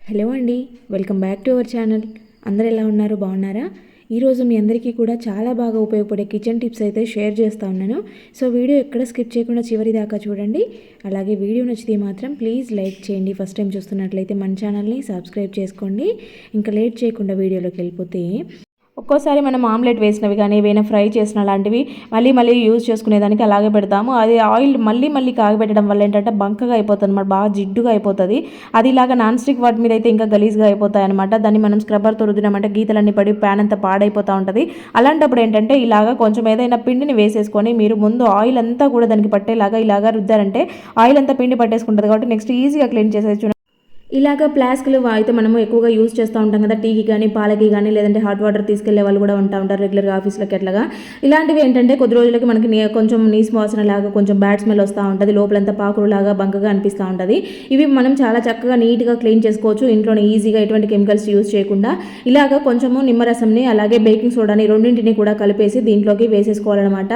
Hello అండి, welcome back to our channel. అందరు ఎలా ఉన్నారు? బాగున్నారా? ఈరోజు మీ అందరికీ కూడా చాలా బాగా ఉపయోగపడే కిచెన్ టిప్స్ అయితే షేర్ చేస్తూ ఉన్నాను. సో వీడియో ఎక్కడ స్కిప్ చేయకుండా చివరి దాకా చూడండి. అలాగే వీడియో నచ్చితే మాత్రం ప్లీజ్ లైక్ చేయండి. ఫస్ట్ టైం చూస్తున్నట్లయితే మన ఛానల్ని సబ్స్క్రైబ్ చేసుకోండి. ఇంకా లేట్ చేయకుండా వీడియోలోకి వెళ్ళిపోతే, ఒక్కోసారి మనం ఆమ్లెట్ వేసినవి కానీ ఏవైనా ఫ్రై చేసిన లాంటివి మళ్ళీ యూజ్ చేసుకునేదానికి అలాగే పెడతాము. అది ఆయిల్ మళ్ళీ కాగబెట్టడం వల్ల ఏంటంటే బంకగా అయిపోతుంది అనమాట, బాగా జిడ్డుగా అయిపోతుంది. అది ఇలాగ నాన్ స్టిక్ వాటి మీద అయితే ఇంకా గలీజ్గా అయిపోతాయి అనమాట. దాన్ని మనం స్క్రబ్బర్తో రుద్దినామంటే గీతలన్నీ పడి ప్యాన్ అంతా పాడైపోతూ ఉంటుంది. అలాంటప్పుడు ఏంటంటే ఇలాగ కొంచెం ఏదైనా పిండిని వేసేసుకొని మీరు ముందు ఆయిల్ అంతా కూడా దానికి పట్టేలాగా ఇలాగా రుద్దారంటే ఆయిల్ అంతా పిండి పట్టేసుకుంటుంది. కాబట్టి నెక్స్ట్ ఈజీగా క్లీన్ చేసేయచ్చు. ఇలాగ ఫ్లాస్క్లు అయితే మనము ఎక్కువగా యూజ్ చేస్తూ ఉంటాం కదా, టీకి కానీ పాలకి కానీ, లేదంటే హాట్ వాటర్ తీసుకెళ్లే వాళ్ళు కూడా ఉంటారు రెగ్యులర్గా ఆఫీస్లోకి అట్లాగా. ఇలాంటివి ఏంటంటే కొద్ది రోజులకి మనకి కొంచెం నీస్ వాసన లాగా, కొంచెం బ్యాడ్ స్మెల్ వస్తూ ఉంటుంది, లోపలంతా పాకులు లాగా బంకగా అనిపిస్తూ ఉంటుంది. ఇవి మనం చాలా చక్కగా నీట్గా క్లీన్ చేసుకోవచ్చు ఇంట్లోనే ఈజీగా, ఎటువంటి కెమికల్స్ యూజ్ చేయకుండా. ఇలాగ కొంచెము నిమ్మరసంని అలాగే బేకింగ్ సోడాని రెండింటిని కూడా కలిపేసి దీంట్లోకి వేసేసుకోవాలన్నమాట.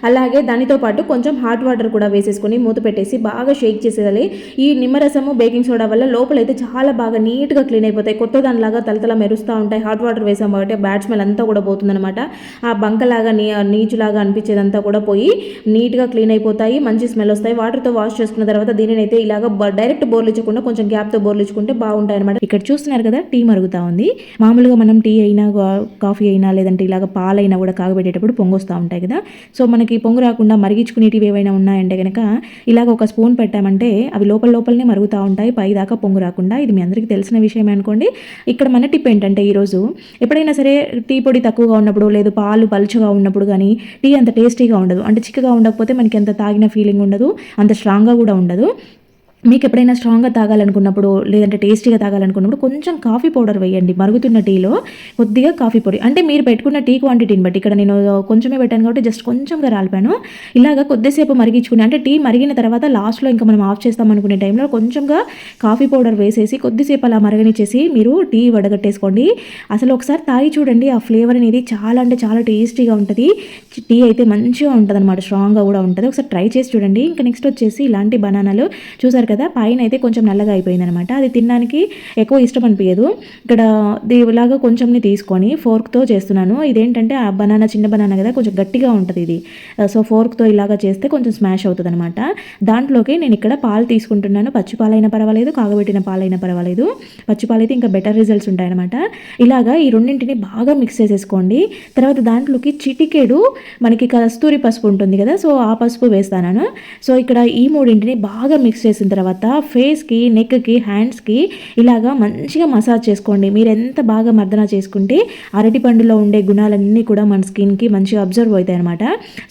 అలాగే దానితో పాటు కొంచెం హాట్ వాటర్ కూడా వేసేసుకొని మూత పెట్టేసి బాగా షేక్ చేసేయాలి. ఈ నిమ్మరసము బేకింగ్ సోడా వల్ల లోపల అయితే చాలా బాగా నీట్గా క్లీన్ అయిపోతాయి, కొత్త దానిలాగా తలతల మెరుస్తూ ఉంటాయి. హాట్ వాటర్ వేసాం కాబట్టి బ్యాడ్ స్మెల్ అంతా కూడా పోతుందన్నమాట. ఆ బంకలాగా నీచులాగా అనిపించేదంతా కూడా పోయి నీట్గా క్లీన్ అయిపోతాయి, మంచి స్మెల్ వస్తాయి. వాటర్తో వాష్ చేసుకున్న తర్వాత దీనిని అయితే ఇలాగ డైరెక్ట్ బోర్లించకుండా కొంచెం గ్యాప్తో బోర్లించుకుంటే బాగుంటాయి అనమాట. ఇక్కడ చూస్తున్నారు కదా, టీ మరుగుతూ ఉంది. మామూలుగా మనం టీ అయినా కాఫీ అయినా లేదంటే ఇలాగ పాలైనా కూడా కాగబెట్టేటప్పుడు పొంగు వస్తూ ఉంటాయి కదా. సో మనకి పొంగు రాకుండా మరిగించుకునేటివి ఏవైనా ఉన్నాయంటే కనుక ఇలాగ ఒక స్పూన్ పెట్టామంటే అవి లోపలనే మరుగుతూ ఉంటాయి, పై దాకా పొంగు రాకుండా. ఇది మీ అందరికీ తెలిసిన విషయమే అనుకోండి. ఇక్కడ మన టిప్ ఏంటంటే, ఈరోజు ఎప్పుడైనా సరే టీ పొడి తక్కువగా ఉన్నప్పుడు, లేదు పాలు పలుచగా ఉన్నప్పుడు కానీ టీ అంత టేస్టీగా ఉండదు. అంటే చిక్కగా ఉండకపోతే మనకి ఎంత తాగిన ఫీలింగ్ ఉండదు, అంత స్ట్రాంగ్గా కూడా ఉండదు. మీకు ఎప్పుడైనా స్ట్రాంగ్గా తాగాలనుకున్నప్పుడు, లేదంటే టేస్టీగా తాగాలనుకున్నప్పుడు కొంచెం కాఫీ పౌడర్ వేయండి మరుగుతున్న టీలో. కొద్దిగా కాఫీ పొడి, అంటే మీరు పెట్టుకున్న టీ క్వాంటిటీని బట్టి. ఇక్కడ నేను కొంచెమే పెట్టాను కాబట్టి జస్ట్ కొంచెంగా రాలిపాను. ఇలాగ కొద్దిసేపు మరిగించుకుని, అంటే టీ మరిగిన తర్వాత లాస్ట్లో ఇంకా మనం ఆఫ్ చేస్తాం అనుకునే టైంలో కొంచెంగా కాఫీ పౌడర్ వేసేసి కొద్దిసేపు అలా మరగనిచ్చేసి మీరు టీ వడగట్టేసుకోండి. అసలు ఒకసారి తాగి చూడండి, ఆ ఫ్లేవర్ అనేది చాలా అంటే చాలా టేస్టీగా ఉంటుంది. టీ అయితే మంచిగా ఉంటుంది అనమాట, స్ట్రాంగ్గా కూడా ఉంటుంది. ఒకసారి ట్రై చేసి చూడండి. ఇంకా నెక్స్ట్ వచ్చేసి ఇలాంటి బనానాలు చూసారు కదా, పైన అయితే కొంచెం నల్లగా అయిపోయింది అనమాట. అది తినడానికి ఎక్కువ ఇష్టం అనిపించదు. ఇక్కడ ఇలాగా కొంచెంని తీసుకొని ఫోర్క్తో చేస్తున్నాను. ఇదేంటంటే ఆ బనానా చిన్న బనానా కదా, కొంచెం గట్టిగా ఉంటుంది ఇది. సో ఫోర్క్తో ఇలాగా చేస్తే కొంచెం స్మాష్ అవుతుంది అనమాట. దాంట్లోకి నేను ఇక్కడ పాలు తీసుకుంటున్నాను. పచ్చి పాలైనా పర్వాలేదు, కాగబెట్టిన పాలైనా పర్వాలేదు. పచ్చి పాలు అయితే ఇంకా బెటర్ రిజల్ట్స్ ఉంటాయన్నమాట. ఇలాగా ఈ రెండింటిని బాగా మిక్స్ చేసేసుకోండి. తర్వాత దాంట్లోకి చిటికెడు మనకి కస్తూరి పసుపు ఉంటుంది కదా, సో ఆ పసుపు వేస్తాను. సో ఇక్కడ ఈ మూడింటిని బాగా మిక్స్ చేసిన తర్వాత ఫేస్కి, నెక్కి, హ్యాండ్స్కి ఇలాగా మంచిగా మసాజ్ చేసుకోండి. మీరు ఎంత బాగా మర్దన చేసుకుంటే అరటి పండులో ఉండే గుణాలన్నీ కూడా మన స్కిన్కి మంచిగా అబ్జర్వ్ అవుతాయి అనమాట.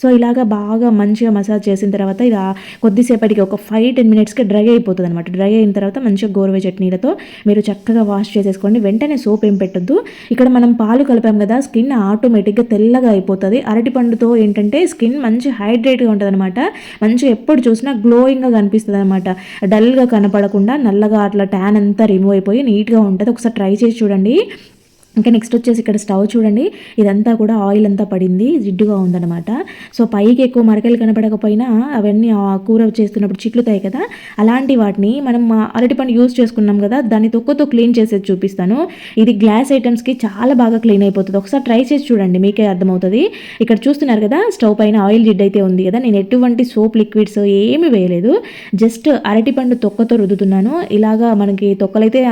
సో ఇలాగా బాగా మంచిగా మసాజ్ చేసిన తర్వాత ఇది కొద్దిసేపటికి ఒక 5-10 మినిట్స్కి డ్రై అయిపోతుంది అనమాట. డ్రై అయిన తర్వాత మంచిగా గోరువెచ్చటి నీళ్ళతో మీరు చక్కగా వాష్ చేసేసుకోండి. వెంటనే సోప్ ఏం పెట్టొద్దు. ఇక్కడ మనం పాలు కలిపాం కదా, స్కిన్ ఆటోమేటిక్గా తెల్లగా అయిపోతుంది. అరటి పండుతో ఏంటంటే స్కిన్ మంచి హైడ్రేట్గా ఉంటుంది అనమాట. మంచిగా ఎప్పుడు చూసినా గ్లోయింగ్గా కనిపిస్తుంది అనమాట. డల్గా కనపడకుండా నల్లగా అట్లా ట్యాన్ అంతా రిమూవ్ అయిపోయి నీట్గా ఉంటుంది. ఒకసారి ట్రై చేసి చూడండి. ఇంకా నెక్స్ట్ వచ్చేసి ఇక్కడ స్టవ్ చూడండి, ఇదంతా కూడా ఆయిల్ అంతా పడింది, జిడ్డుగా ఉందన్నమాట. సో పైకి ఎక్కువ మరకలు కనపడకపోయినా అవన్నీ కూర చేస్తున్నప్పుడు చిట్లుతాయి కదా, అలాంటి వాటిని మనం అరటిపండు యూజ్ చేసుకున్నాం కదా, దాన్ని తొక్కతో క్లీన్ చేసేది చూపిస్తాను. ఇది గ్లాస్ ఐటమ్స్కి చాలా బాగా క్లీన్ అయిపోతుంది. ఒకసారి ట్రై చేసి చూడండి, మీకే అర్థమవుతుంది. ఇక్కడ చూస్తున్నారు కదా, స్టవ్ పైన ఆయిల్ జిడ్ అయితే ఉంది కదా, నేను ఎటువంటి సోప్ లిక్విడ్స్ ఏమీ వేయలేదు, జస్ట్ అరటిపండు తొక్కతో రుద్దుతున్నాను. ఇలాగా మనకి తొక్కలైతే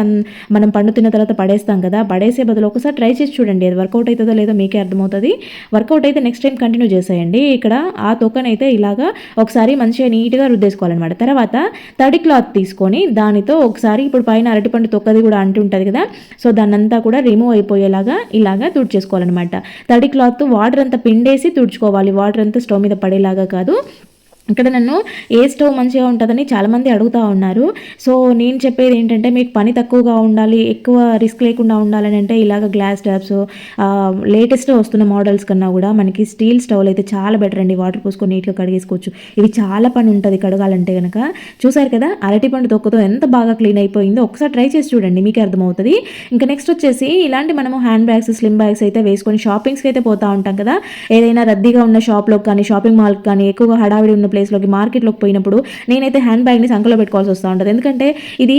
మనం పండు తిన్న తర్వాత పడేస్తాం కదా, పడేసే బదులు ఒకసారి ట్రై చేసి చూడండి, అది వర్కౌట్ అవుతుందో లేదో మీకే అర్థమవుతుంది. వర్కౌట్ అయితే నెక్స్ట్ టైం కంటిన్యూ చేసేయండి. ఇక్కడ ఆ తొక్కనైతే ఇలాగా ఒకసారి మంచిగా నీట్గా రుద్దేసుకోవాలన్నమాట. తర్వాత తడి క్లాత్ తీసుకొని దానితో ఒకసారి, ఇప్పుడు పైన అరటిపండు తొక్కది కూడా అంటూ ఉంటుంది కదా, సో దాన్నంతా కూడా రిమూవ్ అయిపోయేలాగా ఇలాగా తుడిచేసుకోవాలన్నమాట. తడి క్లాత్ వాటర్ అంతా పిండేసి తుడుచుకోవాలి, వాటర్ అంతా స్టవ్ మీద పడేలాగా కాదు. ఇక్కడ నన్ను ఏ స్టవ్ మంచిగా ఉంటుందని చాలామంది అడుగుతూ ఉన్నారు. సో నేను చెప్పేది ఏంటంటే, మీకు పని తక్కువగా ఉండాలి, ఎక్కువ రిస్క్ లేకుండా ఉండాలని అంటే ఇలాగ గ్లాస్ స్టవ్స్, లేటెస్ట్ వస్తున్న మోడల్స్ కన్నా కూడా మనకి స్టీల్ స్టవ్లు అయితే చాలా బెటర్ అండి. వాటర్ పోసుకొని నీట్గా కడిగేసుకోవచ్చు. ఇవి చాలా పని ఉంటుంది కడగాలంటే కనుక. చూసారు కదా, అరటిపండు తొక్కతో ఎంత బాగా క్లీన్ అయిపోయిందో. ఒకసారి ట్రై చేసి చూడండి, మీకే అర్థమవుతుంది. ఇంకా నెక్స్ట్ వచ్చేసి ఇలాంటి మనము హ్యాండ్ బ్యాగ్స్, స్లిమ్ బ్యాగ్స్ అయితే వేసుకొని షాపింగ్స్కి అయితే పోతూ ఉంటాం కదా. ఏదైనా రద్దీగా ఉన్న షాప్లో కానీ, షాపింగ్ మాల్కి కానీ, ఎక్కువగా హడావిడి ఉన్న ప్లేస్లోకి మార్కెట్లోకి పోయినప్పుడు నేనైతే హ్యాండ్ బ్యాగ్ని సంకలో పెట్టుకోవాల్సి వస్తూ ఉంటుంది. ఎందుకంటే ఇది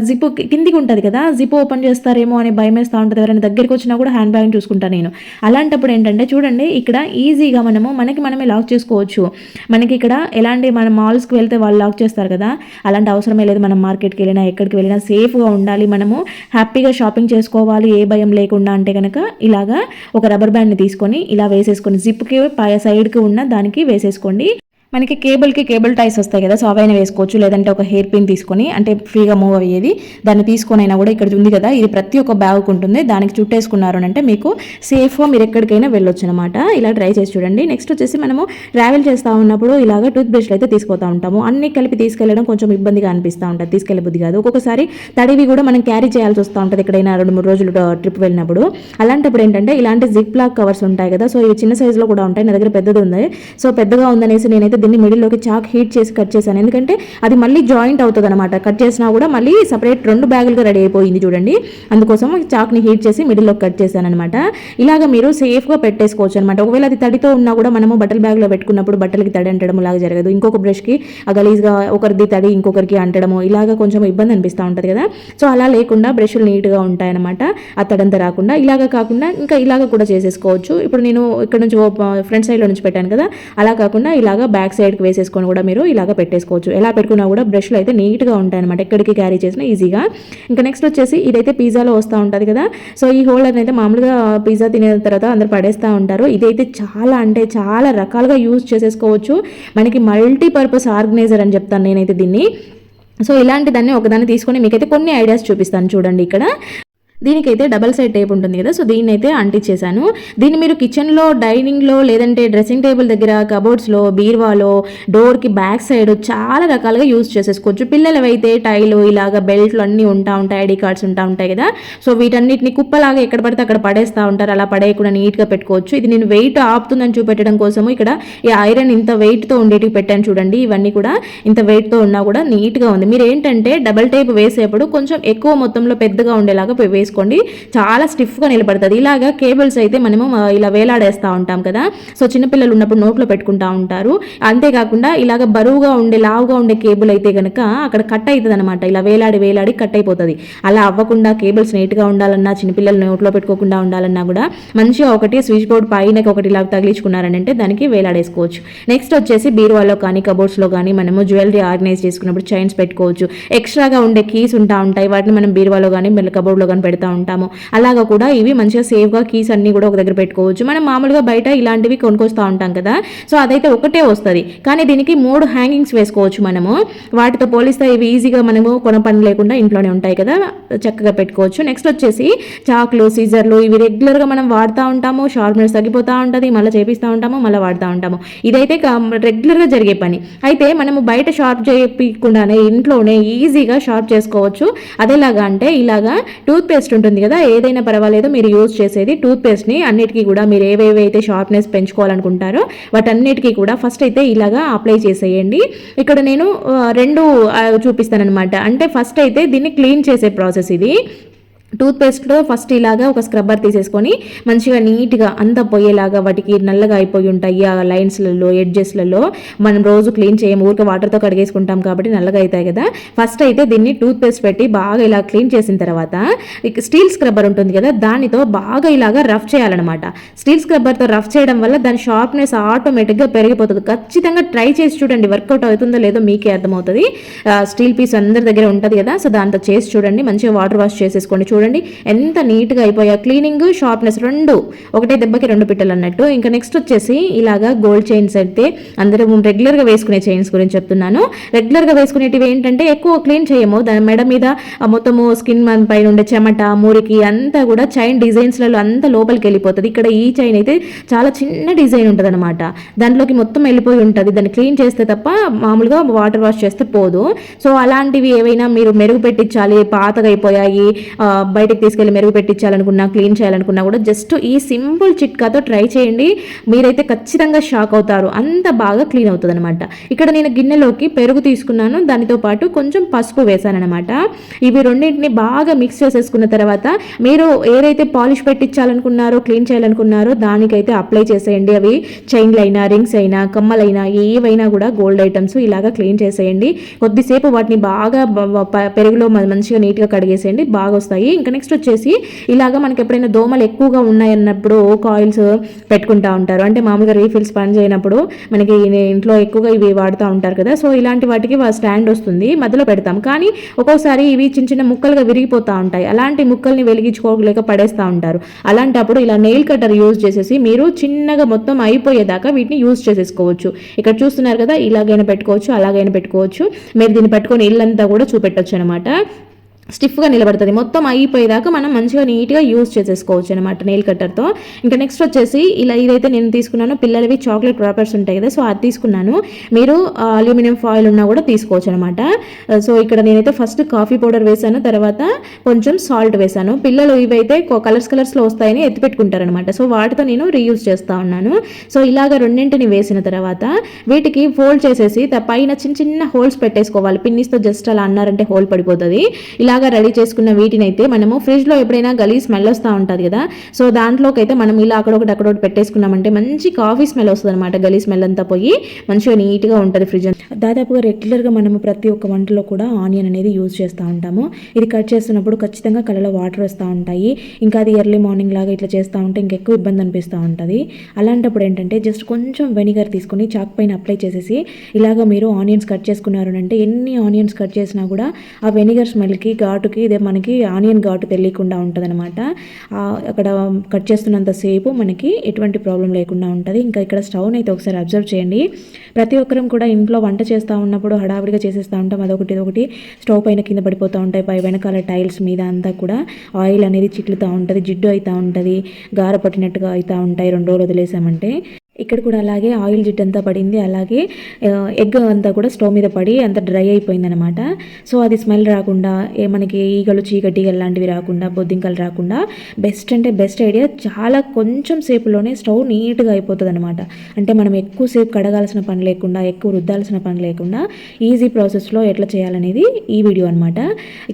జిప్ కిందికి ఉంటుంది కదా, జిప్ ఓపెన్ చేస్తారేమో అని భయం వేస్తూ ఉంటుంది. ఎవరైనా దగ్గరికి వచ్చినా కూడా హ్యాండ్ బ్యాగ్ని చూసుకుంటాను నేను. అలాంటప్పుడు ఏంటంటే చూడండి, ఇక్కడ ఈజీగా మనమే లాక్ చేసుకోవచ్చు. మనకి ఇక్కడ ఎలాంటి మనం మాల్స్కి వెళ్తే వాళ్ళు లాక్ చేస్తారు కదా, అలాంటి అవసరమే లేదు. మనం మార్కెట్కి వెళ్ళినా ఎక్కడికి వెళ్ళినా సేఫ్గా ఉండాలి, మనము హ్యాపీగా షాపింగ్ చేసుకోవాలి ఏ భయం లేకుండా అంటే కనుక ఇలాగా ఒక రబ్బర్ బ్యాండ్ని తీసుకొని ఇలా వేసేసుకొని జిప్కి సైడ్కి ఉన్న దానికి వేసేసుకోండి. మనకి కేబుల్ టైస్ వస్తాయి కదా, సో అవైనా వేసుకోవచ్చు. లేదంటే ఒక హెయిర్ పిన్ తీసుకొని, అంటే ఫ్రీగా మూవ్ అయ్యేది, దాన్ని తీసుకొని అయినా కూడా ఇక్కడ ఉంది కదా, ఇది ప్రతి ఒక్క బ్యాగ్కి ఉంటుంది, దానికి చుట్టేసుకున్నారు అంటే మీకు సేఫ్గా మీరు ఎక్కడికైనా వెళ్ళొచ్చు అనమాట. ఇలా ట్రై చేసి చూడండి. నెక్స్ట్ వచ్చేసి మనము ట్రావెల్ చేస్తూ ఉన్నప్పుడు ఇలాగ టూత్ బ్రష్లు అయితే తీసుకుపోతూ ఉంటాము. అన్ని కలిపి తీసుకెళ్ళడం కొంచెం ఇబ్బందిగా అనిపిస్తూ ఉంటుంది, తీసుకెళ్ళే బుద్ధి కాదు. ఒక్కొక్కసారి తడివి కూడా మనం క్యారీ చేయాల్సి వస్తూ ఉంటుంది ఎక్కడైనా 2-3 రోజులు ట్రిప్ వెళ్ళినప్పుడు. అలాంటప్పుడు ఏంటంటే ఇలాంటి జిప్ లాక్ కవర్స్ ఉంటాయి కదా, సో ఇవి చిన్న సైజులో కూడా ఉంటాయి. నా దగ్గర పెద్దది ఉంది, సో పెద్దగా ఉందనేసి నేనైతే దీన్ని మిడిల్లోకి చాక్ హీట్ చేసి కట్ చేశాను. ఎందుకంటే అది మళ్ళీ జాయింట్ అవుతుంది అనమాట, కట్ చేసినా కూడా మళ్ళీ సపరేట్ 2 బ్యాగులుగా రెడీ అయిపోయింది చూడండి. అందుకోసం చాక్ని హీట్ చేసి మిడిల్లోకి కట్ చేశాను అనమాట. ఇలాగ మీరు సేఫ్గా పెట్టేసుకోవచ్చు అనమాట. ఒకవేళ అది తడితో ఉన్నా కూడా మనము బట్టల బ్యాగ్లో పెట్టుకున్నప్పుడు బట్టలకి తడి అంటడం లాగా జరగదు. ఇంకొక బ్రష్కి గలీజ్గా ఒకరిది తడి ఇంకొకరికి అంటడము ఇలాగ కొంచెం ఇబ్బంది అనిపిస్తూ ఉంటుంది కదా, సో అలా లేకుండా బ్రష్లు నీట్గా ఉంటాయన్నమాట, ఆ తడంతా రాకుండా. ఇలాగ కాకుండా ఇంకా ఇలాగ కూడా చేసేసుకోవచ్చు. ఇప్పుడు నేను ఇక్కడ నుంచి ఫ్రంట్ సైడ్లో నుంచి పెట్టాను కదా, అలా కాకుండా ఇలాగ బ్యాక్ సైడ్కి వేసేసుకొని కూడా మీరు ఇలాగ పెట్టేసుకోవచ్చు. ఎలా పెట్టుకున్నా కూడా బ్రష్లు అయితే నీట్గా ఉంటాయి అనమాట, ఎక్కడికి క్యారీ చేసినా ఈజీగా. ఇంకా నెక్స్ట్ వచ్చేసి ఇదైతే పిజ్జాలో వస్తూ ఉంటుంది కదా, సో ఈ హోల్డర్ అయితే మామూలుగా పిజ్జా తినే తర్వాత అందరు పడేస్తూ ఉంటారు. ఇదైతే చాలా అంటే చాలా రకాలుగా యూజ్ చేసేసుకోవచ్చు. మనకి మల్టీపర్పస్ ఆర్గనైజర్ అని చెప్తాను నేనైతే దీన్ని. సో ఇలాంటి దాన్ని ఒకదాన్ని తీసుకొని మీకైతే కొన్ని ఐడియాస్ చూపిస్తాను చూడండి. ఇక్కడ దీనికైతే డబల్ సైడ్ టేప్ ఉంటుంది కదా, సో దీన్ని అయితే అంటించేసాను. దీన్ని మీరు కిచెన్లో, డైనింగ్లో, లేదంటే డ్రెస్సింగ్ టేబుల్ దగ్గర, కబోర్డ్స్లో, బీర్వాలో, డోర్కి బ్యాక్ సైడ్ చాలా రకాలుగా యూజ్ చేసేసుకోవచ్చు. పిల్లలు అయితే టైలు ఇలాగ బెల్ట్లు అన్నీ ఉంటాయి, ఐడి కార్డ్స్ ఉంటాయి కదా, సో వీటన్నిటిని కుప్పలాగా ఎక్కడ పడితే అక్కడ పడేస్తూ ఉంటారు. అలా పడేయకుండా నీట్గా పెట్టుకోవచ్చు. ఇది నేను వెయిట్ ఆపుతుందని చూపెట్టడం కోసము ఇక్కడ ఈ ఐరన్ ఇంత వెయిట్తో ఉండేటివి పెట్టాను చూడండి. ఇవన్నీ కూడా ఇంత వెయిట్తో ఉన్నా కూడా నీట్గా ఉంది. మీరు ఏంటంటే డబల్ టేప్ వేసేప్పుడు కొంచెం ఎక్కువ మొత్తంలో పెద్దగా ఉండేలాగా వేసుకోండి, చాలా స్టిఫ్గా నిలబడుతుంది. ఇలాగా కేబుల్స్ అయితే మనము ఇలా వేలాడేస్తూ ఉంటాం కదా, సో చిన్నపిల్లలు ఉన్నప్పుడు నోట్లో పెట్టుకుంటూ ఉంటారు. అంతేకాకుండా ఇలాగ బరువుగా ఉండే లావుగా ఉండే కేబుల్ అయితే కనుక అక్కడ కట్ అవుతుంది అనమాట, ఇలా వేలాడి కట్ అయిపోతుంది. అలా అవ్వకుండా కేబుల్స్ నీట్గా ఉండాలన్నా, చిన్నపిల్లలు నోట్లో పెట్టుకోకుండా ఉండాలన్నా కూడా మంచిగా ఒకటి స్విచ్ బోర్డ్ పైన ఒకటి ఇలా తగిలించుకున్నారంటే దానికి వేలాడేసుకోవచ్చు. నెక్స్ట్ వచ్చేసి బీరువాలో కానీ కబోర్డ్స్లో కానీ మనము జ్యువెలరీ ఆర్గనైజ్ చేసుకున్నప్పుడు చైన్స్ పెట్టుకోవచ్చు. ఎక్స్ట్రాగా ఉండే కీస్ ఉంటాయి, వాటిని మనం బీరువాలో కానీ కబోర్డ్లో కానీ పెడతా ఉంటాము. అలాగా కూడా ఇవి మంచిగా సేఫ్గా కీస్ అన్ని కూడా ఒక దగ్గర పెట్టుకోవచ్చు. మనం మామూలుగా బయట ఇలాంటివి కొనుక్కొస్తూ ఉంటాం కదా, సో అదైతే ఒకటే వస్తుంది, కానీ దీనికి 3 హ్యాంగింగ్స్ వేసుకోవచ్చు మనము. వాటితో పోలిస్తే ఇవి ఈజీగా మనము కొన పని లేకుండా ఇంట్లోనే ఉంటాయి కదా, చక్కగా పెట్టుకోవచ్చు. నెక్స్ట్ వచ్చేసి చాక్లు, సీజర్లు, ఇవి రెగ్యులర్గా మనం వాడుతూ ఉంటాము. షార్ప్నెస్ తగ్గిపోతూ ఉంటుంది, మళ్ళీ చేపిస్తూ ఉంటాము, మళ్ళీ వాడుతూ ఉంటాము. ఇదైతే రెగ్యులర్గా జరిగే పని. అయితే మనము బయట షార్ప్ చేయకుండానే ఇంట్లోనే ఈజీగా షార్ప్ చేసుకోవచ్చు. అదేలాగా అంటే ఇలాగా టూత్ పేస్ట్ ఉంటుంది కదా, ఏదైనా పర్వాలేదు మీరు యూజ్ చేసేది టూత్ పేస్ట్ని అన్నిటికీ కూడా మీరు ఏవేవైతే షార్ప్నెస్ పెంచుకోవాలనుకుంటారో వాటన్నిటికీ కూడా ఫస్ట్ అయితే ఇలాగా అప్లై చేసేయండి. ఇక్కడ నేను 2 చూపిస్తాను అనమాట. అంటే ఫస్ట్ అయితే దీన్ని క్లీన్ చేసే ప్రాసెస్ ఇది. టూత్పేస్ట్లో ఫస్ట్ ఇలాగా ఒక స్క్రబ్బర్ తీసేసుకొని మంచిగా నీట్గా అంతా పోయేలాగా, వాటికి నల్లగా అయిపోయి ఉంటాయి ఆ లైన్స్లలో, ఎడ్జెస్లలో. మనం రోజు క్లీన్ చేయము, ఊరికే వాటర్తో కడిగేసుకుంటాం కాబట్టి నల్లగా అవుతాయి కదా. ఫస్ట్ అయితే దీన్ని టూత్పేస్ట్ పెట్టి బాగా ఇలా క్లీన్ చేసిన తర్వాత స్టీల్ స్క్రబ్బర్ ఉంటుంది కదా, దానితో బాగా ఇలాగా రఫ్ చేయాలన్నమాట. స్టీల్ స్క్రబ్బర్తో రఫ్ చేయడం వల్ల దాని షార్ప్నెస్ ఆటోమేటిక్గా పెరిగిపోతుంది. ఖచ్చితంగా ట్రై చేసి చూడండి, వర్కౌట్ అవుతుందో లేదో మీకే అర్థమవుతుంది. స్టీల్ పీస్ అందరి దగ్గర ఉంటుంది కదా, సో దాంతో చేసి చూడండి. మంచిగా వాటర్ వాష్ చేసేసుకోండి. చూడండి ఎంత నీట్గా అయిపోయా. క్లీనింగ్, షార్ప్నెస్ 2 ఒకటే దెబ్బకి 2 పిట్టలు అన్నట్టు. ఇంకా నెక్స్ట్ వచ్చేసి ఇలాగా గోల్డ్ చైన్స్ అయితే అందరూ రెగ్యులర్గా వేసుకునే చైన్స్ గురించి చెప్తున్నాను. రెగ్యులర్గా వేసుకునేటివి ఏంటంటే ఎక్కువ క్లీన్ చేయము, దాని మెడ మీద మొత్తము స్కిన్ పైన ఉండే చెమట, మురికి అంతా కూడా చైన్ డిజైన్స్లలో అంతా లోపలికి వెళ్ళిపోతుంది. ఇక్కడ ఈ చైన్ అయితే చాలా చిన్న డిజైన్ ఉంటుంది అనమాట, దాంట్లోకి మొత్తం వెళ్ళిపోయి ఉంటుంది. దాన్ని క్లీన్ చేస్తే తప్ప మామూలుగా వాటర్ వాష్ చేస్తే పోదు. సో అలాంటివి ఏవైనా మీరు మెరుగు పెట్టించాలి, పాతగా అయిపోయాయి, బయటకు తీసుకెళ్ళి మెరుగు పెట్టించాలనుకున్నా, క్లీన్ చేయాలనుకున్నా కూడా జస్ట్ ఈ సింపుల్ చిట్కాతో ట్రై చేయండి. మీరైతే ఖచ్చితంగా షాక్ అవుతారు, అంత బాగా క్లీన్ అవుతుంది అనమాట. ఇక్కడ నేను గిన్నెలోకి పెరుగు తీసుకున్నాను, దానితో పాటు కొంచెం పసుపు వేసాను అనమాట. ఇవి రెండింటిని బాగా మిక్స్ చేసేసుకున్న తర్వాత మీరు ఏదైతే పాలిష్ పెట్టించాలనుకున్నారో, క్లీన్ చేయాలనుకున్నారో దానికైతే అప్లై చేసేయండి. అవి చైన్లు అయినా, రింగ్స్ అయినా, కమ్మలైనా, ఏవైనా కూడా గోల్డ్ ఐటమ్స్ ఇలాగా క్లీన్ చేసేయండి. కొద్దిసేపు వాటిని బాగా పెరుగులో మంచిగా నీట్గా కడిగేసేయండి, బాగా వస్తాయి. ఇంకా నెక్స్ట్ వచ్చేసి ఇలాగా మనకి ఎప్పుడైనా దోమలు ఎక్కువగా ఉన్నాయన్నప్పుడు కాయిల్స్ పెట్టుకుంటా ఉంటారు, అంటే మామూలుగా రీఫిల్స్ పని చేయనప్పుడు మనకి ఇంట్లో ఎక్కువగా ఇవి వాడుతూ ఉంటారు కదా. సో ఇలాంటి వాటికి స్టాండ్ వస్తుంది, మధ్యలో పెడతాం. కానీ ఒక్కోసారి ఇవి చిన్న చిన్న ముక్కలుగా విరిగిపోతూ ఉంటాయి. అలాంటి ముక్కల్ని వెలిగించుకోలేక పడేస్తూ ఉంటారు. అలాంటప్పుడు ఇలా నెయిల్ కటర్ యూజ్ చేసేసి మీరు చిన్నగా మొత్తం అయిపోయేదాకా వీటిని యూజ్ చేసేసుకోవచ్చు. ఇక్కడ చూస్తున్నారు కదా, ఇలాగైనా పెట్టుకోవచ్చు, అలాగైనా పెట్టుకోవచ్చు. మీరు దీన్ని పట్టుకొని ఇల్లంతా కూడా చూపెట్టచ్చు అనమాట. స్టిఫ్గా నిలబడుతుంది. మొత్తం అయిపోయేదాకా మనం మంచిగా నీట్గా యూజ్ చేసేసుకోవచ్చు అనమాట నెయిల్ కట్టర్తో. ఇంకా నెక్స్ట్ వచ్చేసి ఇదైతే నేను తీసుకున్నాను, పిల్లలవి చాక్లెట్ ర్యాపర్స్ ఉంటాయి కదా, సో అది తీసుకున్నాను. మీరు అల్యూమినియం ఫాయిల్ ఉన్నా కూడా తీసుకోవచ్చు అనమాట. సో ఇక్కడ నేనైతే ఫస్ట్ కాఫీ పౌడర్ వేసాను, తర్వాత కొంచెం సాల్ట్ వేసాను. పిల్లలు ఇవైతే కలర్స్లో వస్తాయని ఎత్తిపెట్టుకుంటారనమాట, సో వాటితో నేను రీయూజ్ చేస్తూ ఉన్నాను. సో ఇలాగ రెండింటిని వేసిన తర్వాత వీటికి ఫోల్డ్ చేసేసి పైన చిన్న చిన్న హోల్స్ పెట్టేసుకోవాలి. పిన్నిస్తో జస్ట్ అలా అన్నారంటే హోల్ పడిపోతుంది. ఇలా రెడీ చేసుకున్న వీటిని అయితే మనము ఫ్రిడ్జ్లో ఎప్పుడైనా గలీజ్ స్మెల్ వస్తూ ఉంటుంది కదా, సో దాంట్లోకి అయితే మనం ఇలా అక్కడొకటి పెట్టేసుకున్నామంటే మంచి కాఫీ స్మెల్ వస్తుంది అనమాట. గలీజ్ స్మెల్ అంతా పోయి మంచిగా నీట్గా ఉంటుంది ఫ్రిడ్జ్. దాదాపుగా రెగ్యులర్గా మనము ప్రతి ఒక్క వంటలో కూడా ఆనియన్ అనేది యూజ్ చేస్తూ ఉంటాము. ఇది కట్ చేస్తున్నప్పుడు ఖచ్చితంగా కళ్ళలో వాటర్ వస్తూ ఉంటాయి. ఇంకా అది ఎర్లీ మార్నింగ్ లాగా ఇట్లా చేస్తూ ఉంటే ఇంకెక్కువ ఇబ్బంది అనిపిస్తూ ఉంటుంది. అలాంటప్పుడు ఏంటంటే జస్ట్ కొంచెం వెనిగర్ తీసుకొని చాక్ పైన అప్లై చేసేసి ఇలాగ మీరు ఆనియన్స్ కట్ చేసుకున్నారు అంటే ఎన్ని ఆనియన్స్ కట్ చేసినా కూడా ఆ వెనిగర్ స్మెల్కి, ఘాటుకి ఇదే మనకి ఆనియన్ ఘాటు తెలియకుండా ఉంటుంది అనమాట. అక్కడ కట్ చేస్తున్నంతసేపు మనకి ఎటువంటి ప్రాబ్లం లేకుండా ఉంటుంది. ఇంకా ఇక్కడ స్టవ్ని అయితే ఒకసారి అబ్జర్వ్ చేయండి. ప్రతి ఒక్కరం కూడా ఇంట్లో వంట చేస్తూ ఉన్నప్పుడు హడావిడిగా చేసేస్తూ ఉంటాం, అదొకటి స్టవ్ పైన కింద పడిపోతూ ఉంటాయి. వెనకాల టైల్స్ మీద అంతా కూడా ఆయిల్ అనేది చిట్లుతూ ఉంటుంది, జిడ్డు అవుతూ ఉంటుంది, గార పట్టినట్టుగా అవుతూ ఉంటాయి 2 రోజులు వదిలేసామంటే. ఇక్కడ కూడా అలాగే ఆయిల్ జిట్ అంతా పడింది, అలాగే ఎగ్ అంతా కూడా స్టవ్ మీద పడి అంత డ్రై అయిపోయింది అనమాట. సో అది స్మెల్ రాకుండా, మనకి ఈగలు, చీకటిగలు లాంటివి రాకుండా, బొద్దింకలు రాకుండా బెస్ట్ అంటే బెస్ట్ ఐడియా, చాలా కొంచెం సేపులోనే స్టవ్ నీట్గా అయిపోతుంది అనమాట. అంటే మనం ఎక్కువసేపు కడగాల్సిన పని లేకుండా, ఎక్కువ రుద్దాల్సిన పని లేకుండా ఈజీ ప్రాసెస్లో ఎట్లా చేయాలనేది ఈ వీడియో అనమాట.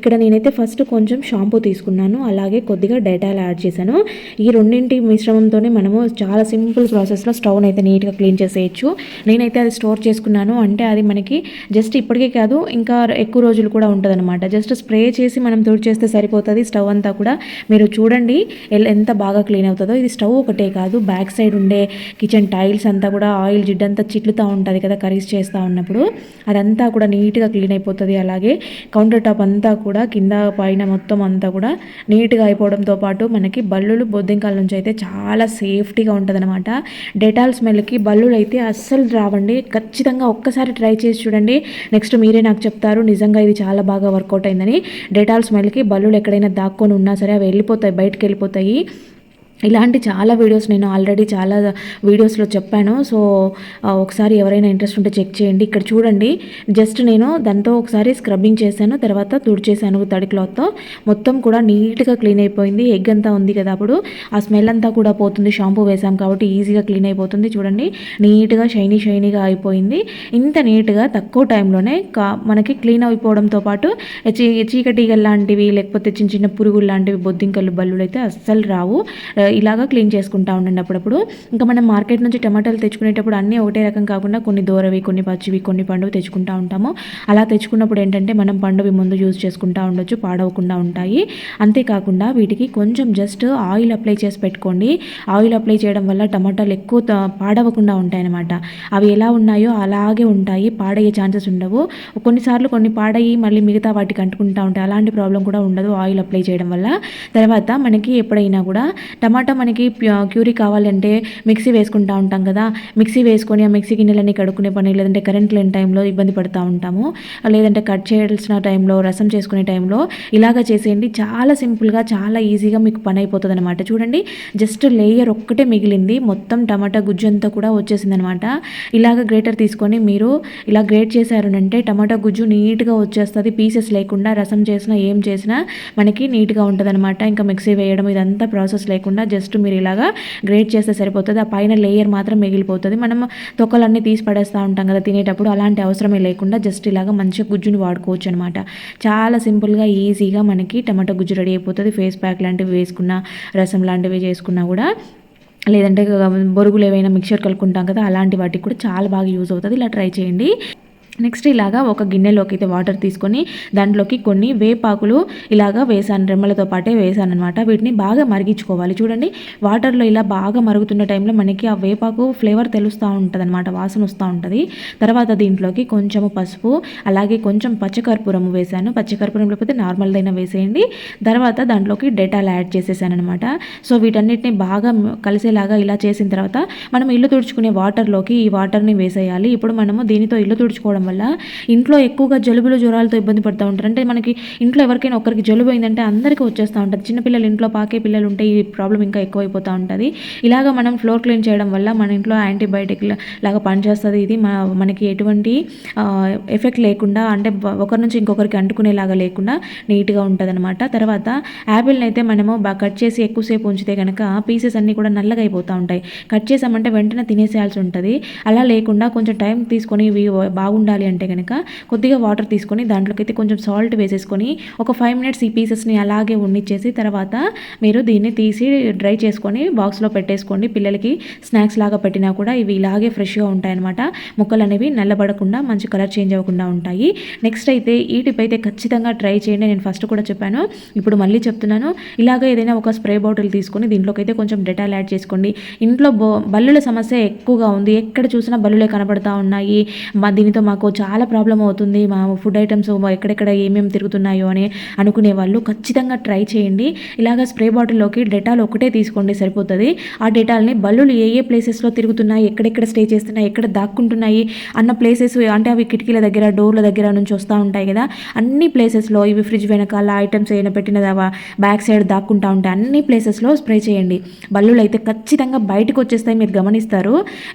ఇక్కడ నేనైతే ఫస్ట్ కొంచెం షాంపూ తీసుకున్నాను, అలాగే కొద్దిగా డెటాల్ యాడ్ చేశాను. ఈ రెండింటి మిశ్రమంతోనే మనము చాలా సింపుల్ ప్రాసెస్లో స్టవ్ అయితే నీట్గా క్లీన్ చేసేయచ్చు. నేనైతే అది స్టోర్ చేసుకున్నాను, అంటే అది మనకి జస్ట్ ఇప్పటికే కాదు ఇంకా ఎక్కువ రోజులు కూడా ఉంటుంది అనమాట. జస్ట్ స్ప్రే చేసి మనం తుడిచేస్తే సరిపోతుంది స్టవ్ అంతా కూడా. మీరు చూడండి ఎంత బాగా క్లీన్ అవుతుందో. ఇది స్టవ్ ఒకటే కాదు, బ్యాక్ సైడ్ ఉండే కిచెన్ టైల్స్ అంతా కూడా ఆయిల్ జిడ్డంతా చిట్లుతూ ఉంటుంది కదా కర్రీస్ చేస్తూ ఉన్నప్పుడు, అదంతా కూడా నీట్గా క్లీన్ అయిపోతుంది. అలాగే కౌంటర్ టాప్ అంతా కూడా కింద పైన మొత్తం అంతా కూడా నీట్గా అయిపోవడంతో పాటు మనకి బల్లులు, బొద్దింకాల నుంచి అయితే చాలా సేఫ్టీగా ఉంటుంది అనమాట. డెటాల్ స్మెల్కి బల్లులు అయితే అస్సలు రావండి. ఖచ్చితంగా ఒక్కసారి ట్రై చేసి చూడండి, నెక్స్ట్ మీరే నాకు చెప్తారు నిజంగా ఇది చాలా బాగా వర్కౌట్ అయిందని. డెటాల్ స్మెల్కి బల్లులు ఎక్కడైనా దాక్కొని ఉన్నా సరే అవి వెళ్ళిపోతాయి, బయటకు వెళ్ళిపోతాయి. ఇలాంటి చాలా వీడియోస్ నేను ఆల్రెడీ చాలా వీడియోస్లో చెప్పాను. సో ఒకసారి ఎవరైనా ఇంట్రెస్ట్ ఉంటే చెక్ చేయండి. ఇక్కడ చూడండి, జస్ట్ నేను దాంతో ఒకసారి స్క్రబ్బింగ్ చేశాను, తర్వాత తుడిచేసాను తడి క్లాత్తో. మొత్తం కూడా నీట్గా క్లీన్ అయిపోయింది. ఎగ్ అంతా ఉంది కదా, అప్పుడు ఆ స్మెల్ అంతా కూడా పోతుంది. షాంపూ వేసాం కాబట్టి ఈజీగా క్లీన్ అయిపోతుంది. చూడండి నీట్గా షైనీగా అయిపోయింది. ఇంత నీట్గా తక్కువ టైంలోనే మనకి క్లీన్ అయిపోవడంతో పాటు చీకటీగలు లాంటివి, లేకపోతే చిన్న చిన్న పురుగులు లాంటివి, బొద్దింకలు, బల్లులు అయితే అస్సలు రావు. ఇలాగా క్లీన్ చేసుకుంటా ఉండండి అప్పుడప్పుడు. ఇంకా మనం మార్కెట్ నుంచి టమాటాలు తెచ్చుకునేటప్పుడు అన్నీ ఒకటే రకం కాకుండా కొన్ని దూరవి, కొన్ని పచ్చివి, కొన్ని పండువి తెచ్చుకుంటా ఉంటాము. అలా తెచ్చుకున్నప్పుడు ఏంటంటే మనం పండువి ముందు యూజ్ చేసుకుంటా ఉండొచ్చు, పాడవకుండా ఉంటాయి. అంతేకాకుండా వీటికి కొంచెం జస్ట్ ఆయిల్ అప్లై చేసి పెట్టుకోండి. ఆయిల్ అప్లై చేయడం వల్ల టమాటాలు ఎక్కువ పాడవకుండా ఉంటాయన్నమాట. అవి ఎలా ఉన్నాయో అలాగే ఉంటాయి, పాడయ్యే ఛాన్సెస్ ఉండవు. కొన్నిసార్లు కొన్ని పాడయ్యి మళ్ళీ మిగతా వాటికి అంటుకుంటా ఉంటాయి, అలాంటి ప్రాబ్లం కూడా ఉండదు ఆయిల్ అప్లై చేయడం వల్ల. తర్వాత మనకి ఎప్పుడైనా కూడా టమాటా మనకి క్యూరీ కావాలంటే మిక్సీ వేసుకుంటూ ఉంటాం కదా, మిక్సీ వేసుకొని ఆ మిక్సీ గిన్నెలన్నీ కడుక్కునే పని, లేదంటే కరెంట్ లేని టైంలో ఇబ్బంది పడుతూ ఉంటాము, లేదంటే కట్ చేయాల్సిన టైంలో, రసం చేసుకునే టైంలో ఇలాగ చేసేయండి. చాలా సింపుల్గా చాలా ఈజీగా మీకు పని అయిపోతుంది అనమాట. చూడండి, జస్ట్ లేయర్ ఒక్కటే మిగిలింది, మొత్తం టమాటా గుజ్జు అంతా కూడా వచ్చేసింది అనమాట. ఇలాగ గ్రేటర్ తీసుకొని మీరు ఇలా గ్రేట్ చేశారు అంటే టమాటా గుజ్జు నీట్గా వచ్చేస్తుంది, పీసెస్ లేకుండా. రసం చేసినా ఏం చేసినా మనకి నీట్గా ఉంటుంది అనమాట. ఇంకా మిక్సీ వేయడం ఇదంతా ప్రాసెస్ లేకుండా జస్ట్ మీరు ఇలాగా గ్రేట్ చేస్తే సరిపోతుంది. ఆ పైన లేయర్ మాత్రం మిగిలిపోతుంది. మనం తొక్కలన్నీ తీసి పడేస్తూ ఉంటాం కదా తినేటప్పుడు, అలాంటి అవసరమే లేకుండా జస్ట్ ఇలాగా మంచిగా గుజ్జుని వాడుకోవచ్చు అనమాట. చాలా సింపుల్గా ఈజీగా మనకి టమాటా గుజ్జు రెడీ అయిపోతుంది. ఫేస్ ప్యాక్ లాంటివి వేసుకున్నా, రసం లాంటివి చేసుకున్నా కూడా, లేదంటే బొరుగులు ఏవైనా మిక్చర్ కలుపుకుంటాం కదా, అలాంటి వాటికి కూడా చాలా బాగా యూజ్ అవుతుంది. ఇలా ట్రై చేయండి. నెక్స్ట్ ఇలాగా ఒక గిన్నెలోకి అయితే వాటర్ తీసుకొని దాంట్లోకి కొన్ని వేపాకులు ఇలాగా వేసాను, రెమ్మలతో పాటే వేసాను అనమాట. వీటిని బాగా మరిగించుకోవాలి. చూడండి, వాటర్లో ఇలా బాగా మరుగుతున్న టైంలో మనకి ఆ వేపాకు ఫ్లేవర్ తెలుస్తూ ఉంటుంది అనమాట, వాసన వస్తూ ఉంటుంది. తర్వాత దీంట్లోకి కొంచెము పసుపు, అలాగే కొంచెం పచ్చకర్పూరము వేసాను. పచ్చకర్పూరం లేకపోతే నార్మల్దైనా వేసేయండి. తర్వాత దాంట్లోకి డెటాల్ యాడ్ చేసేసాను అనమాట. సో వీటన్నిటిని బాగా కలిసేలాగా ఇలా చేసిన తర్వాత మనం ఇల్లు తుడుచుకునే వాటర్లోకి ఈ వాటర్ని వేసేయాలి. ఇప్పుడు మనము దీనితో ఇల్లు తుడుచుకోవడం వల్ల ఇంట్లో ఎక్కువగా జలుబులు జ్వరాలతో ఇబ్బంది పడుతూ ఉంటారు. అంటే మనకి ఇంట్లో ఎవరికైనా ఒకరికి జలుబు అయిందంటే అందరికీ వచ్చేస్తూ ఉంటుంది. చిన్నపిల్లలు ఇంట్లో పాకే పిల్లలు ఉంటే ఈ ప్రాబ్లం ఇంకా ఎక్కువైపోతూ ఉంటుంది. ఇలాగ మనం ఫ్లోర్ క్లీన్ చేయడం వల్ల మన ఇంట్లో యాంటీబయాటిక్ లాగా పనిచేస్తుంది. ఇది మనకి ఎటువంటి ఎఫెక్ట్ లేకుండా, అంటే ఒకరి నుంచి ఇంకొకరికి అంటుకునేలాగా లేకుండా నీట్గా ఉంటుంది అనమాట. తర్వాత యాపిల్ని అయితే మనము కట్ చేసి ఎక్కువసేపు ఉంచితే కనుక పీసెస్ అన్నీ కూడా నల్లగా అయిపోతూ ఉంటాయి. కట్ చేసామంటే వెంటనే తినేసేయాల్సి ఉంటుంది. అలా లేకుండా కొంచెం టైం తీసుకొని ఇవి బాగుండాలి అంటే కనుక కొద్దిగా వాటర్ తీసుకొని దాంట్లోకి అయితే కొంచెం సాల్ట్ వేసేసుకొని ఒక 5 మినిట్స్ ఈ పీసెస్ని అలాగే ఉండిచ్చేసి తర్వాత మీరు దీన్ని తీసి డ్రై చేసుకొని బాక్స్లో పెట్టేసుకోండి. పిల్లలకి స్నాక్స్ లాగా పెట్టినా కూడా ఇవి ఇలాగే ఫ్రెష్గా ఉంటాయన్నమాట. ముక్కలు అనేవి నల్లబడకుండా మంచి కలర్ చేంజ్ అవ్వకుండా ఉంటాయి. నెక్స్ట్ అయితే ఈ టిప్ అయితే ఖచ్చితంగా ట్రై చేయండి. నేను ఫస్ట్ కూడా చెప్పాను, ఇప్పుడు మళ్ళీ చెప్తున్నాను. ఇలాగ ఏదైనా ఒక స్ప్రే బాటిల్ తీసుకొని దీంట్లోకి అయితే కొంచెం డెటాల్ యాడ్ చేసుకోండి. ఇంట్లో బల్లుల సమస్య ఎక్కువగా ఉంది, ఎక్కడ చూసినా బల్లులే కనబడతా ఉన్నాయి, దీనితో మాకు చాలా ప్రాబ్లం అవుతుంది, మా ఫుడ్ ఐటమ్స్ ఎక్కడెక్కడ ఏమేమి తిరుగుతున్నాయో అని అనుకునే వాళ్ళు ఖచ్చితంగా ట్రై చేయండి. ఇలాగ స్ప్రే బాటిల్లోకి డెటాల్ ఒకటే తీసుకోండి, సరిపోతుంది. ఆ డెటాల్ని బల్లులు ఏ ఏ ప్లేసెస్లో తిరుగుతున్నాయి, ఎక్కడెక్కడ స్టే చేస్తున్నాయి, ఎక్కడ దాక్కుంటున్నాయి అన్న ప్లేసెస్, అంటే అవి కిటికీల దగ్గర, డోర్ల దగ్గర నుంచి వస్తూ ఉంటాయి కదా, అన్ని ప్లేసెస్లో, ఇవి ఫ్రిడ్జ్ వెనకాల ఐటమ్స్ ఏమైనా పెట్టిన బ్యాక్ సైడ్ దాక్కుంటూ ఉంటాయి, అన్ని ప్లేసెస్లో స్ప్రే చేయండి. బల్లులు అయితే ఖచ్చితంగా బయటకు వచ్చేస్తాయి, మీరు గమనిస్తారు.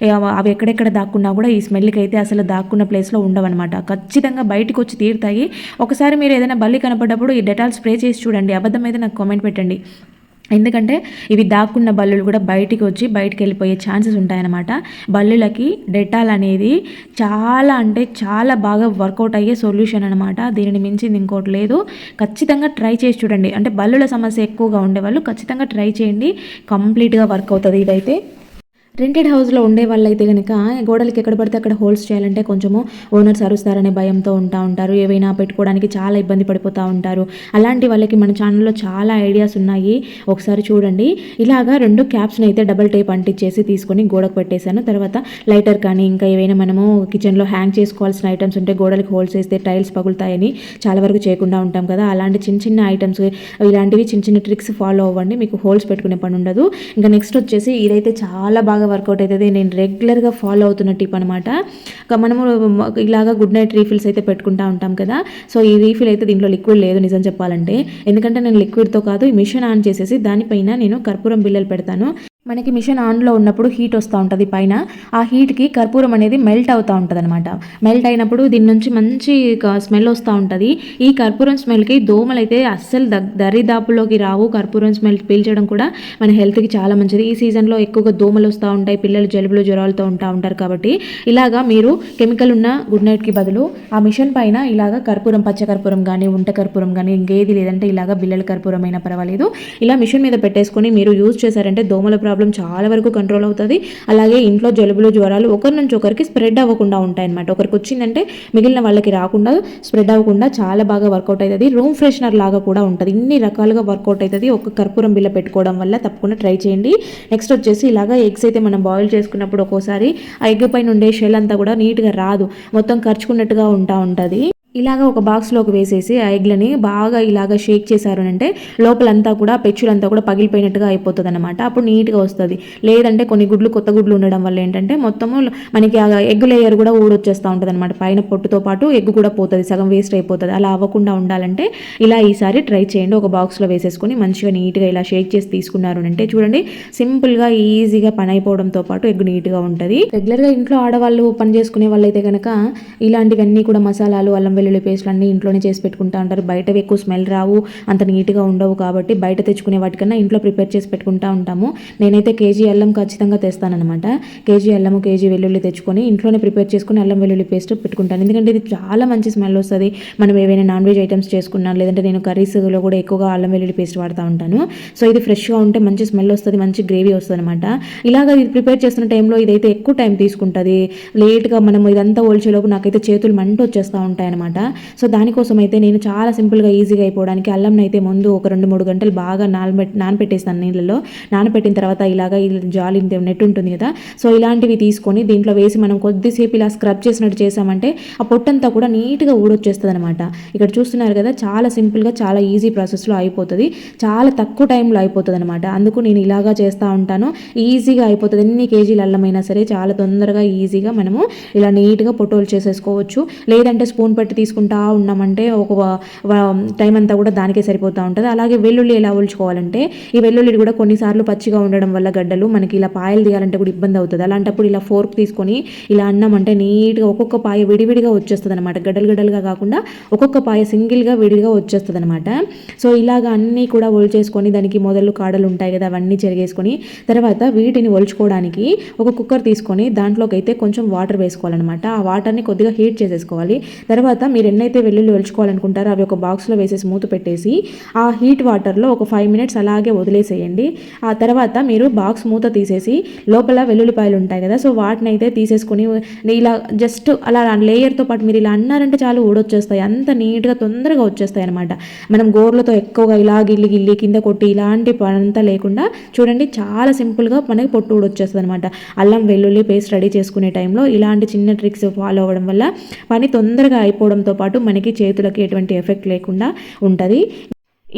అవి ఎక్కడెక్కడ దాక్కున్నా కూడా ఈ స్మెల్కి అయితే అసలు దాక్కున్న ప్లేస్లో ఉండవన్నమాట. ఖచ్చితంగా బయటకు వచ్చి తీరుతాయి. ఒకసారి మీరు ఏదైనా బల్లి కనపడ్డప్పుడు ఈ డెటాల్ స్ప్రే చేసి చూడండి. అబద్ధం అయితే నాకు కామెంట్ పెట్టండి. ఎందుకంటే ఇవి దాక్కున్న బల్లులు కూడా బయటికి వచ్చి బయటికి వెళ్ళిపోయే ఛాన్సెస్ ఉంటాయన్నమాట. బల్లులకి డెటాల్ అనేది చాలా అంటే చాలా బాగా వర్కౌట్ అయ్యే సొల్యూషన్ అనమాట. దీనిని మించింది ఇంకోటి లేదు. ఖచ్చితంగా ట్రై చేసి చూడండి. అంటే బల్లుల సమస్య ఎక్కువగా ఉండేవాళ్ళు ఖచ్చితంగా ట్రై చేయండి, కంప్లీట్గా వర్క్ అవుతుంది ఇదైతే. రెంటెడ్ హౌస్లో ఉండే వాళ్ళైతే కనుక గోడలకి ఎక్కడ పడితే అక్కడ హోల్స్ చేయాలంటే కొంచెము ఓనర్స్ అరుస్తారనే భయంతో ఉంటారు. ఏవైనా పెట్టుకోవడానికి చాలా ఇబ్బంది పడిపోతూ ఉంటారు. అలాంటి వాళ్ళకి మన ఛానల్లో చాలా ఐడియాస్ ఉన్నాయి, ఒకసారి చూడండి. ఇలాగా 2 క్యాప్స్ని అయితే డబల్ టేప్ అంటించేసి తీసుకొని గోడకు పెట్టేశాను. తర్వాత లైటర్ కానీ ఇంకా ఏవైనా మనము కిచెన్లో హ్యాంగ్ చేసుకోవాల్సిన ఐటమ్స్ ఉంటే గోడలకి హోల్స్ వేస్తే టైల్స్ పగులుతాయని చాలా వరకు చేయకుండా ఉంటాం కదా, అలాంటి చిన్న చిన్న ఐటమ్స్, ఇలాంటివి చిన్న చిన్న ట్రిక్స్ ఫాలో అవ్వండి, మీకు హోల్స్ పెట్టుకునే పని ఉండదు. ఇంకా నెక్స్ట్ వచ్చేసి ఇదైతే చాలా బాగా వర్కౌట్ అవుతుంది. నేను రెగ్యులర్గా ఫాలో అవుతున్న టిప్ అనమాట. మనము ఇలాగా గుడ్ నైట్ రీఫిల్స్ అయితే పెట్టుకుంటూ ఉంటాం కదా, సో ఈ రీఫిల్ అయితే దీంట్లో లిక్విడ్ లేదు నిజం చెప్పాలంటే. ఎందుకంటే నేను లిక్విడ్తో కాదు, ఈ మిషన్ ఆన్ చేసేసి దానిపైన నేను కర్పూరం బిళ్ళలు పెడతాను. మనకి మిషన్ ఆన్లో ఉన్నప్పుడు హీట్ వస్తూ ఉంటుంది పైన, ఆ హీట్కి కర్పూరం అనేది మెల్ట్ అవుతూ ఉంటుంది అనమాట. మెల్ట్ అయినప్పుడు దీని నుంచి మంచి స్మెల్ వస్తూ ఉంటుంది. ఈ కర్పూరం స్మెల్కి దోమలు అయితే అస్సలు దరిదాపులోకి రావు. కర్పూరం స్మెల్ పీల్చడం కూడా మన హెల్త్కి చాలా మంచిది. ఈ సీజన్లో ఎక్కువగా దోమలు వస్తూ ఉంటాయి, పిల్లలు జలుబులు జ్వరాలతో ఉంటారు కాబట్టి ఇలాగా మీరు కెమికల్ ఉన్న గుడ్ నైట్కి బదులు ఆ మిషన్ పైన ఇలాగా కర్పూరం, పచ్చ కర్పూరం కానీ ఉంట కర్పూరం కానీ ఇంకేది లేదంటే ఇలాగా బిల్లల కర్పూరం అయినా పర్వాలేదు, ఇలా మిషన్ మీద పెట్టేసుకొని మీరు యూజ్ చేశారంటే దోమల ప్రాబ్లం చాలా వరకు కంట్రోల్ అవుతుంది. అలాగే ఇంట్లో జలుబులు జ్వరాలు ఒకరి నుంచి ఒకరికి స్ప్రెడ్ అవ్వకుండా ఉంటాయన్నమాట. ఒకరికి వచ్చిందంటే మిగిలిన వాళ్ళకి రాకుండా, స్ప్రెడ్ అవ్వకుండా చాలా బాగా వర్కౌట్ అవుతుంది. రూమ్ ఫ్రెషనర్ లాగా కూడా ఉంటుంది. ఇన్ని రకాలుగా వర్కౌట్ అవుతుంది ఒక కర్పూరం బిల్ల పెట్టుకోవడం వల్ల. తప్పకుండా ట్రై చేయండి. నెక్స్ట్ వచ్చేసి ఇలాగా ఎగ్స్ అయితే మనం బాయిల్ చేసుకున్నప్పుడు ఒక్కోసారి ఆ ఎగ్ పైన ఉండే షెల్ అంతా కూడా నీట్గా రాదు, మొత్తం ఖర్చుకున్నట్టుగా ఉంటుంది. ఇలాగ ఒక బాక్స్లోకి వేసేసి ఆ ఎగ్లని బాగా ఇలాగ షేక్ చేశారు అంటే లోపలంతా కూడా పెచ్చులంతా కూడా పగిలిపోయినట్టుగా అయిపోతుంది అనమాట. అప్పుడు నీట్గా వస్తుంది. లేదంటే కొన్ని గుడ్లు కొత్త గుడ్లు ఉండడం వల్ల ఏంటంటే మొత్తము మనకి ఆ ఎగ్ లేయర్ కూడా ఊడొచ్చేస్తూ ఉంటుంది అనమాట. పైన పొట్టుతో పాటు ఎగ్ కూడా పోతుంది, సగం వేస్ట్ అయిపోతుంది. అలా అవ్వకుండా ఉండాలంటే ఇలా ఈసారి ట్రై చేయండి. ఒక బాక్స్లో వేసేసుకొని మంచిగా నీట్గా ఇలా షేక్ చేసి తీసుకున్నారు అంటే చూడండి సింపుల్గా ఈజీగా పని అయిపోవడంతో పాటు ఎగ్ నీట్గా ఉంటుంది. రెగ్యులర్గా ఇంట్లో ఆడవాళ్ళు పని చేసుకునే వాళ్ళు అయితే కనుక ఇలాంటివన్నీ కూడా మసాలాలు అల్లం వెల్లుల్లి పేస్ట్లు అన్నీ ఇంట్లోనే చేసి పెట్టుకుంటా ఉంటారు. బయటవి ఎక్కువ స్మెల్ రావు, అంత నీట్గా ఉండవు కాబట్టి బయట తెచ్చుకునే వాటికన్నా ఇంట్లో ప్రిపేర్ చేసి పెట్టుకుంటా ఉంటాము. నేనైతే కేజీ అల్లం ఖచ్చితంగా తెస్తానమాట. కేజీ అల్లము కేజీ వెల్లుల్లి తెచ్చుకొని ఇంట్లోనే ప్రిపేర్ చేసుకుని అల్లం వెల్లుల్లి పేస్ట్ పెట్టుకుంటాను. ఎందుకంటే ఇది చాలా మంచి స్మెల్ వస్తుంది. మనం ఏవైనా నాన్ వెజ్ ఐటమ్స్ చేసుకున్నా లేదంటే నేను కర్రీస్లో కూడా ఎక్కువగా అల్లం వెల్లుల్లి పేస్ట్ వాడుతూ ఉంటాను. సో ఇది ఫ్రెష్గా ఉంటే మంచి స్మెల్ వస్తుంది, మంచి గ్రేవీ వస్తుంది అనమాట. ఇలాగ ఇది ప్రిపేర్ చేస్తున్న టైంలో ఇదైతే ఎక్కువ టైం తీసుకుంటుంది. లేట్గా మనం ఇదంతా ఓల్చేలోపు నాకైతే చేతులు మంట వచ్చేస్తూ ఉంటాయన్నమాట. సో దానికోసం అయితే నేను చాలా సింపుల్గా ఈజీగా అయిపోవడానికి అల్లం అయితే ముందు ఒక 2-3 గంటలు బాగా నానబెట్టేస్తాను నీళ్ళలో. నానబెట్టిన తర్వాత ఇలాగా జాలి నెట్ ఉంటుంది కదా, సో ఇలాంటివి తీసుకొని దీంట్లో వేసి మనం కొద్దిసేపు ఇలా స్క్రబ్ చేసినట్టు చేసామంటే ఆ పొట్టంతా కూడా నీట్గా ఊడొచ్చేస్తుంది అనమాట. ఇక్కడ చూస్తున్నారు కదా, చాలా సింపుల్గా చాలా ఈజీ ప్రాసెస్లో అయిపోతుంది, చాలా తక్కువ టైంలో అయిపోతుంది అనమాట. అందుకు నేను ఇలాగా చేస్తూ ఉంటాను. ఈజీగా అయిపోతుంది. ఎన్ని కేజీల అల్లమైనా సరే చాలా తొందరగా ఈజీగా మనము ఇలా నీట్గా పొట్టోలు చేసేసుకోవచ్చు. లేదంటే స్పూన్ పెట్టి తీసుకుంటా ఉన్నామంటే ఒక టైం అంతా కూడా దానికే సరిపోతూ ఉంటుంది. అలాగే వెల్లుల్లి ఎలా ఒలుచుకోవాలంటే ఈ వెల్లుల్లి కూడా కొన్నిసార్లు పచ్చిగా ఉండడం వల్ల గడ్డలు మనకి ఇలా పాయలు తీయాలంటే కూడా ఇబ్బంది అవుతుంది. అలాంటప్పుడు ఇలా ఫోర్క్ తీసుకొని ఇలా అన్నామంటే నీట్గా ఒక్కొక్క పాయ విడివిడిగా వచ్చేస్తుంది అనమాట. గడ్డలు గడ్డలుగా కాకుండా ఒక్కొక్క పాయ సింగిల్గా విడిగా వచ్చేస్తుంది అనమాట. సో ఇలాగ అన్నీ కూడా ఒలిచేసుకొని దానికి మొదలు కాడలు ఉంటాయి కదా, అవన్నీ చెరిగేసుకొని తర్వాత వీటిని ఒలుచుకోవడానికి ఒక కుక్కర్ తీసుకొని దాంట్లోకి అయితే కొంచెం వాటర్ వేసుకోవాలన్నమాట. ఆ వాటర్ని కొద్దిగా హీట్ చేసేసుకోవాలి. తర్వాత మీరు ఎన్నైతే వెల్లుల్లి ఒలుచుకోవాలనుకుంటారో అవి ఒక బాక్స్లో వేసేసి మూత పెట్టేసి ఆ హీట్ వాటర్లో ఒక 5 మినిట్స్ అలాగే వదిలేసేయండి. ఆ తర్వాత మీరు బాక్స్ మూత తీసేసి లోపల వెల్లుల్లిపాయలు ఉంటాయి కదా, సో వాటిని అయితే తీసేసుకొని ఇలా జస్ట్ అలా లేయర్తో పాటు మీరు ఇలా అన్నారంటే చాలు ఊడొచ్చేస్తాయి. అంత నీట్గా తొందరగా వచ్చేస్తాయి అనమాట. మనం గోర్లతో ఎక్కువగా ఇలా గిల్లి గిల్లి కింద కొట్టి ఇలాంటి పనంతా లేకుండా చూడండి చాలా సింపుల్గా మనకి పొట్టు ఊడొచ్చేస్తుంది అనమాట. అల్లం వెల్లుల్లి పేస్ట్ రెడీ చేసుకునే టైంలో ఇలాంటి చిన్న ట్రిక్స్ ఫాలో అవ్వడం వల్ల పని తొందరగా అయిపోవడంతో పాటు మనకి చేతులకి ఎటువంటి ఎఫెక్ట్ లేకుండా ఉంటుంది.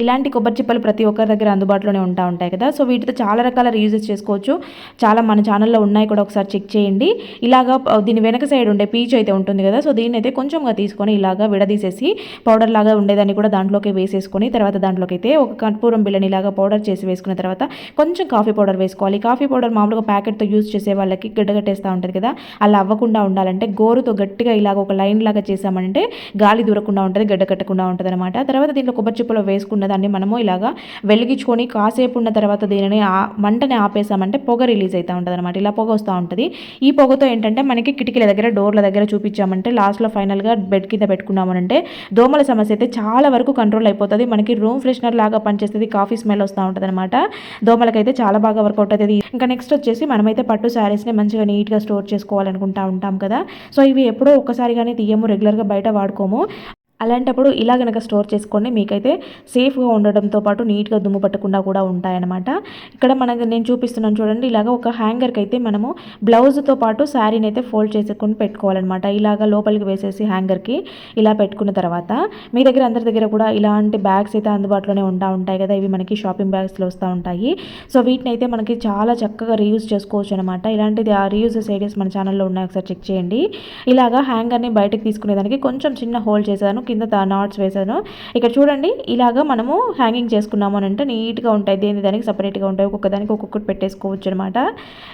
ఇలాంటి కొబ్బరి చిప్పలు ప్రతి ఒక్కరి దగ్గర అందుబాటులోనే ఉంటాయి కదా, సో వీటితో చాలా రకాల రీయూజెస్ చేసుకోవచ్చు. చాలా మన ఛానల్లో ఉన్నాయి కూడా, ఒకసారి చెక్ చేయండి. ఇలాగా దీని వెనక సైడ్ ఉండే పీచు అయితే ఉంటుంది కదా, సో దీన్ని అయితే కొంచెంగా తీసుకొని ఇలాగా విడదీసేసి పౌడర్ లాగా ఉండేదాన్ని కూడా దాంట్లోకి వేసేసుకొని తర్వాత దాంట్లోకి అయితే ఒక కర్పూరం బిళ్ళని ఇలాగా పౌడర్ చేసి వేసుకున్న తర్వాత కొంచెం కాఫీ పౌడర్ వేసుకోవాలి. కాఫీ పౌడర్ మామూలుగా ప్యాకెట్తో యూజ్ చేసే వాళ్ళకి గడ్డగట్టేస్తూ ఉంటుంది కదా, అలా అవ్వకుండా ఉండాలంటే గోరుతో గట్టిగా ఇలాగ ఒక లైన్ లాగా చేసామంటే గాలి దూరకుండా ఉంటుంది, గడ్డ కట్టకుండా ఉంటుంది అనమాట. తర్వాత దీంట్లో కొబ్బరి చిప్పలో వేసుకున్న దాన్ని మనము ఇలాగా వెలిగించుకొని కాసేపు ఉన్న తర్వాత దీనిని మంటని ఆపేసామంటే పొగ రిలీజ్ అవుతూ ఉంటుంది అనమాట. ఇలా పొగ వస్తూ ఉంటుంది. ఈ పొగతో ఏంటంటే మనకి కిటికీల దగ్గర డోర్ల దగ్గర చూపించామంటే లాస్ట్లో ఫైనల్గా బెడ్ కింద పెట్టుకున్నామనంటే దోమల సమస్య అయితే చాలా వరకు కంట్రోల్ అయిపోతుంది. మనకి రూమ్ ఫ్రెషనర్ లాగా పనిచేస్తుంది. కాఫీ స్మెల్ వస్తూ ఉంటుంది అనమాట. దోమలకైతే చాలా బాగా వర్కౌట్ అవుతుంది. ఇంకా నెక్స్ట్ వచ్చేసి మనమైతే పట్టు శారీస్ని మంచిగా నీట్గా స్టోర్ చేసుకోవాలనుకుంటా ఉంటాం కదా, సో ఇవి ఎప్పుడో ఒక్కసారిగానే తీయము, రెగ్యులర్గా బయట వాడుకోము. అలాంటప్పుడు ఇలా కనుక స్టోర్ చేసుకోండి, మీకైతే సేఫ్గా ఉండడంతో పాటు నీట్గా దుమ్ము పట్టకుండా కూడా ఉంటాయన్నమాట. ఇక్కడ నేను చూపిస్తున్నాను చూడండి, ఇలాగ ఒక హ్యాంగర్కి అయితే మనము బ్లౌజ్తో పాటు శారీని అయితే ఫోల్డ్ చేసుకొని పెట్టుకోవాలన్నమాట. ఇలాగ లోపలికి వేసేసి హ్యాంగర్కి ఇలా పెట్టుకున్న తర్వాత మీ దగ్గర అందరి దగ్గర కూడా ఇలాంటి బ్యాగ్స్ అయితే అందుబాటులోనే ఉంటాయి కదా, ఇవి మనకి షాపింగ్ బ్యాగ్స్లో వస్తూ ఉంటాయి. సో వీటిని అయితే మనకి చాలా చక్కగా రీయూజ్ చేసుకోవచ్చు అనమాట. ఇలాంటిది ఆ రీయూజెస్ ఐడియాస్ మన ఛానల్లో ఉన్నాయి, ఒకసారి చెక్ చేయండి. ఇలాగా హ్యాంగర్ని బయటకు తీసుకునేదానికి కొంచెం చిన్న హోల్డ్ చేశాను, కింద నాట్స్ వేసాను. ఇక్కడ చూడండి, ఇలాగా మనము హ్యాంగింగ్ చేసుకున్నాము అని అంటే నీట్గా ఉంటాయి. దానికి సపరేట్గా ఉంటాయి, ఒక్కొక్క దానికి ఒక్కొక్కటి పెట్టేసుకోవచ్చు అనమాట.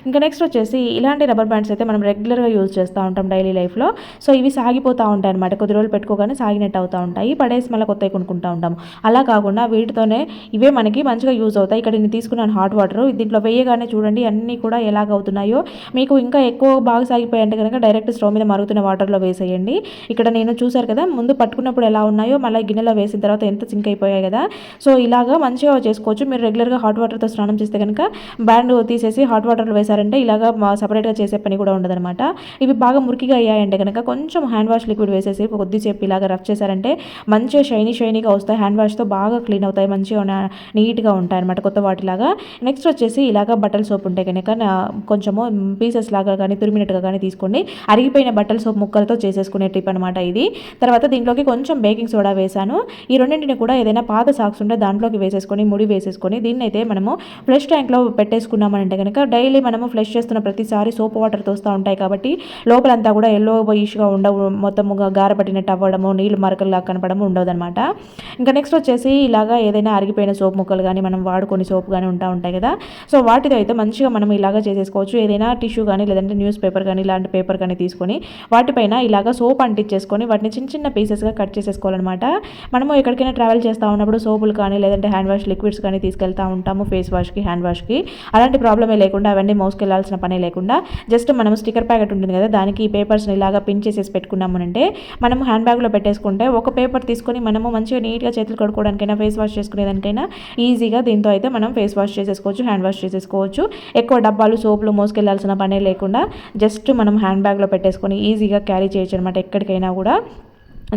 ఇంకా నెక్స్ట్ వచ్చేసి ఇలాంటి రబ్బర్ బ్యాండ్స్ అయితే మనం రెగ్యులర్గా యూజ్ చేస్తూ ఉంటాం డైలీ లైఫ్లో. సో ఇవి సాగిపోతూ ఉంటాయి అనమాట, కొద్ది రోజులు పెట్టుకోగానే సాగినట్టు అవుతూ ఉంటాయి, పడేసి మళ్ళీ కొత్తవి కొనుక్కుంటూ ఉంటాం. అలా కాకుండా వీటితోనే ఇవే మనకి మంచిగా యూజ్ అవుతాయి. ఇక్కడ నేను తీసుకున్నాను హాట్ వాటర్, దీంట్లో వేయగానే చూడండి అన్నీ కూడా ఎలాగ అవుతున్నాయో. మీకు ఇంకా ఎక్కువ బాగా సాగిపోయాయంటే కనుక డైరెక్ట్ స్టవ్ మీద మరుగుతున్న వాటర్లో వేసేయండి. ఇక్కడ నేను చూసారు కదా, ముందు పట్టుకున్నప్పుడు ఎలా ఉన్నాయో మళ్ళీ గిన్నెలో వేసిన తర్వాత ఎంత సింక్ అయిపోయాయి కదా, సో ఇలాగా మంచిగా చేసుకోవచ్చు. మీరు రెగ్యులర్గా హాట్ వాటర్తో స్నానం చేస్తే కనుక బ్యాండ్ తీసేసి హాట్ వాటర్లో వేసారంటే ఇలాగా సపరేట్గా చేసే పని కూడా ఉండదన్నమాట. ఇవి బాగా మురికిగా అయ్యాయంటే కనుక కొంచెం హ్యాండ్ వాష్ లిక్విడ్ వేసేసి కొద్దిసేపు ఇలాగా రఫ్ చేశారంటే మంచిగా షైనీగా వస్తాయి. హ్యాండ్ వాష్తో బాగా క్లీన్ అవుతాయి, మంచిగా నీట్గా ఉంటాయి అనమాట కొత్త వాటిలాగా. నెక్స్ట్ వచ్చేసి ఇలాగా బట్టల సోప్ ఉంటే కనుక కొంచెము పీసెస్ లాగా కానీ తురిమినట్టుగా కానీ తీసుకోండి. అరిగిపోయిన బట్టల సోప్ ముక్కలతో చేసేసుకునే టిప్ అనమాట ఇది. తర్వాత దీంట్లోకి కొంచెం బేకింగ్ సోడా వేసాను. ఈ రెండింటిని కూడా ఏదైనా పాత సాక్స్ ఉంటే దాంట్లోకి వేసేసుకొని ముడి వేసేసుకొని దీన్ని అయితే మనము ఫ్లష్ ట్యాంక్లో పెట్టేసుకున్నామంటే కనుక డైలీ మనము ఫ్లష్ చేస్తున్న ప్రతిసారి సోప్ వాటర్ తోస్తూ ఉంటాయి కాబట్టి లోపలంతా కూడా ఎల్లో ఇష్గా ఉండవు, మొత్తముగా గారపట్టినట్టు అవ్వడము, నీళ్ళు మరకల్లా కనపడము ఉండదన్నమాట. ఇంకా నెక్స్ట్ వచ్చేసి ఇలాగా ఏదైనా అరిగిపోయిన సోప్ ముక్కలు కానీ మనం వాడుకొని సోప్ కానీ ఉంటాయి కదా, సో వాటితో అయితే మంచిగా మనం ఇలాగా చేసేసుకోవచ్చు. ఏదైనా టిష్యూ కానీ లేదంటే న్యూస్ పేపర్ కానీ ఇలాంటి పేపర్ కానీ తీసుకొని వాటిపైన ఇలాగా సోప్ అంటించేసుకొని వాటిని చిన్న చిన్న పీసెస్గా కట్ చేసేసుకోవాలన్నమాట. మనము ఎక్కడికైనా ట్రావెల్ చేస్తూ ఉన్నప్పుడు సోపులు కానీ లేదంటే హ్యాండ్ వాష్ లిక్విడ్స్ కానీ తీసుకెళ్తూ ఉంటాము, ఫేస్ వాష్కి హ్యాండ్ వాష్కి. అలాంటి ప్రాబ్లమే లేకుండా అవన్నీ మోసుకెళ్లాల్సిన పనే లేకుండా జస్ట్ మనం స్టిక్కర్ ప్యాకెట్ ఉంటుంది కదా, దానికి ఈ పేపర్స్ని ఇలాగా పిన్ చేసేసి పెట్టుకున్నామనంటే మనము హ్యాండ్ బ్యాగ్లో పెట్టేసుకుంటే ఒక పేపర్ తీసుకొని మనము మంచిగా నీట్గా చేతులు కడుక్కోవడానికైనా ఫేస్ వాష్ చేసుకునేదానికైనా ఈజీగా దీంతో అయితే మనం ఫేస్ వాష్ చేసేసుకోవచ్చు, హ్యాండ్ వాష్ చేసేసుకోవచ్చు. ఎక్కువ డబ్బాలు సోపులు మోసుకెళ్లాల్సిన పనే లేకుండా జస్ట్ మనం హ్యాండ్ బ్యాగ్లో పెట్టేసుకొని ఈజీగా క్యారీ చేయొచ్చు అనమాట ఎక్కడికైనా కూడా,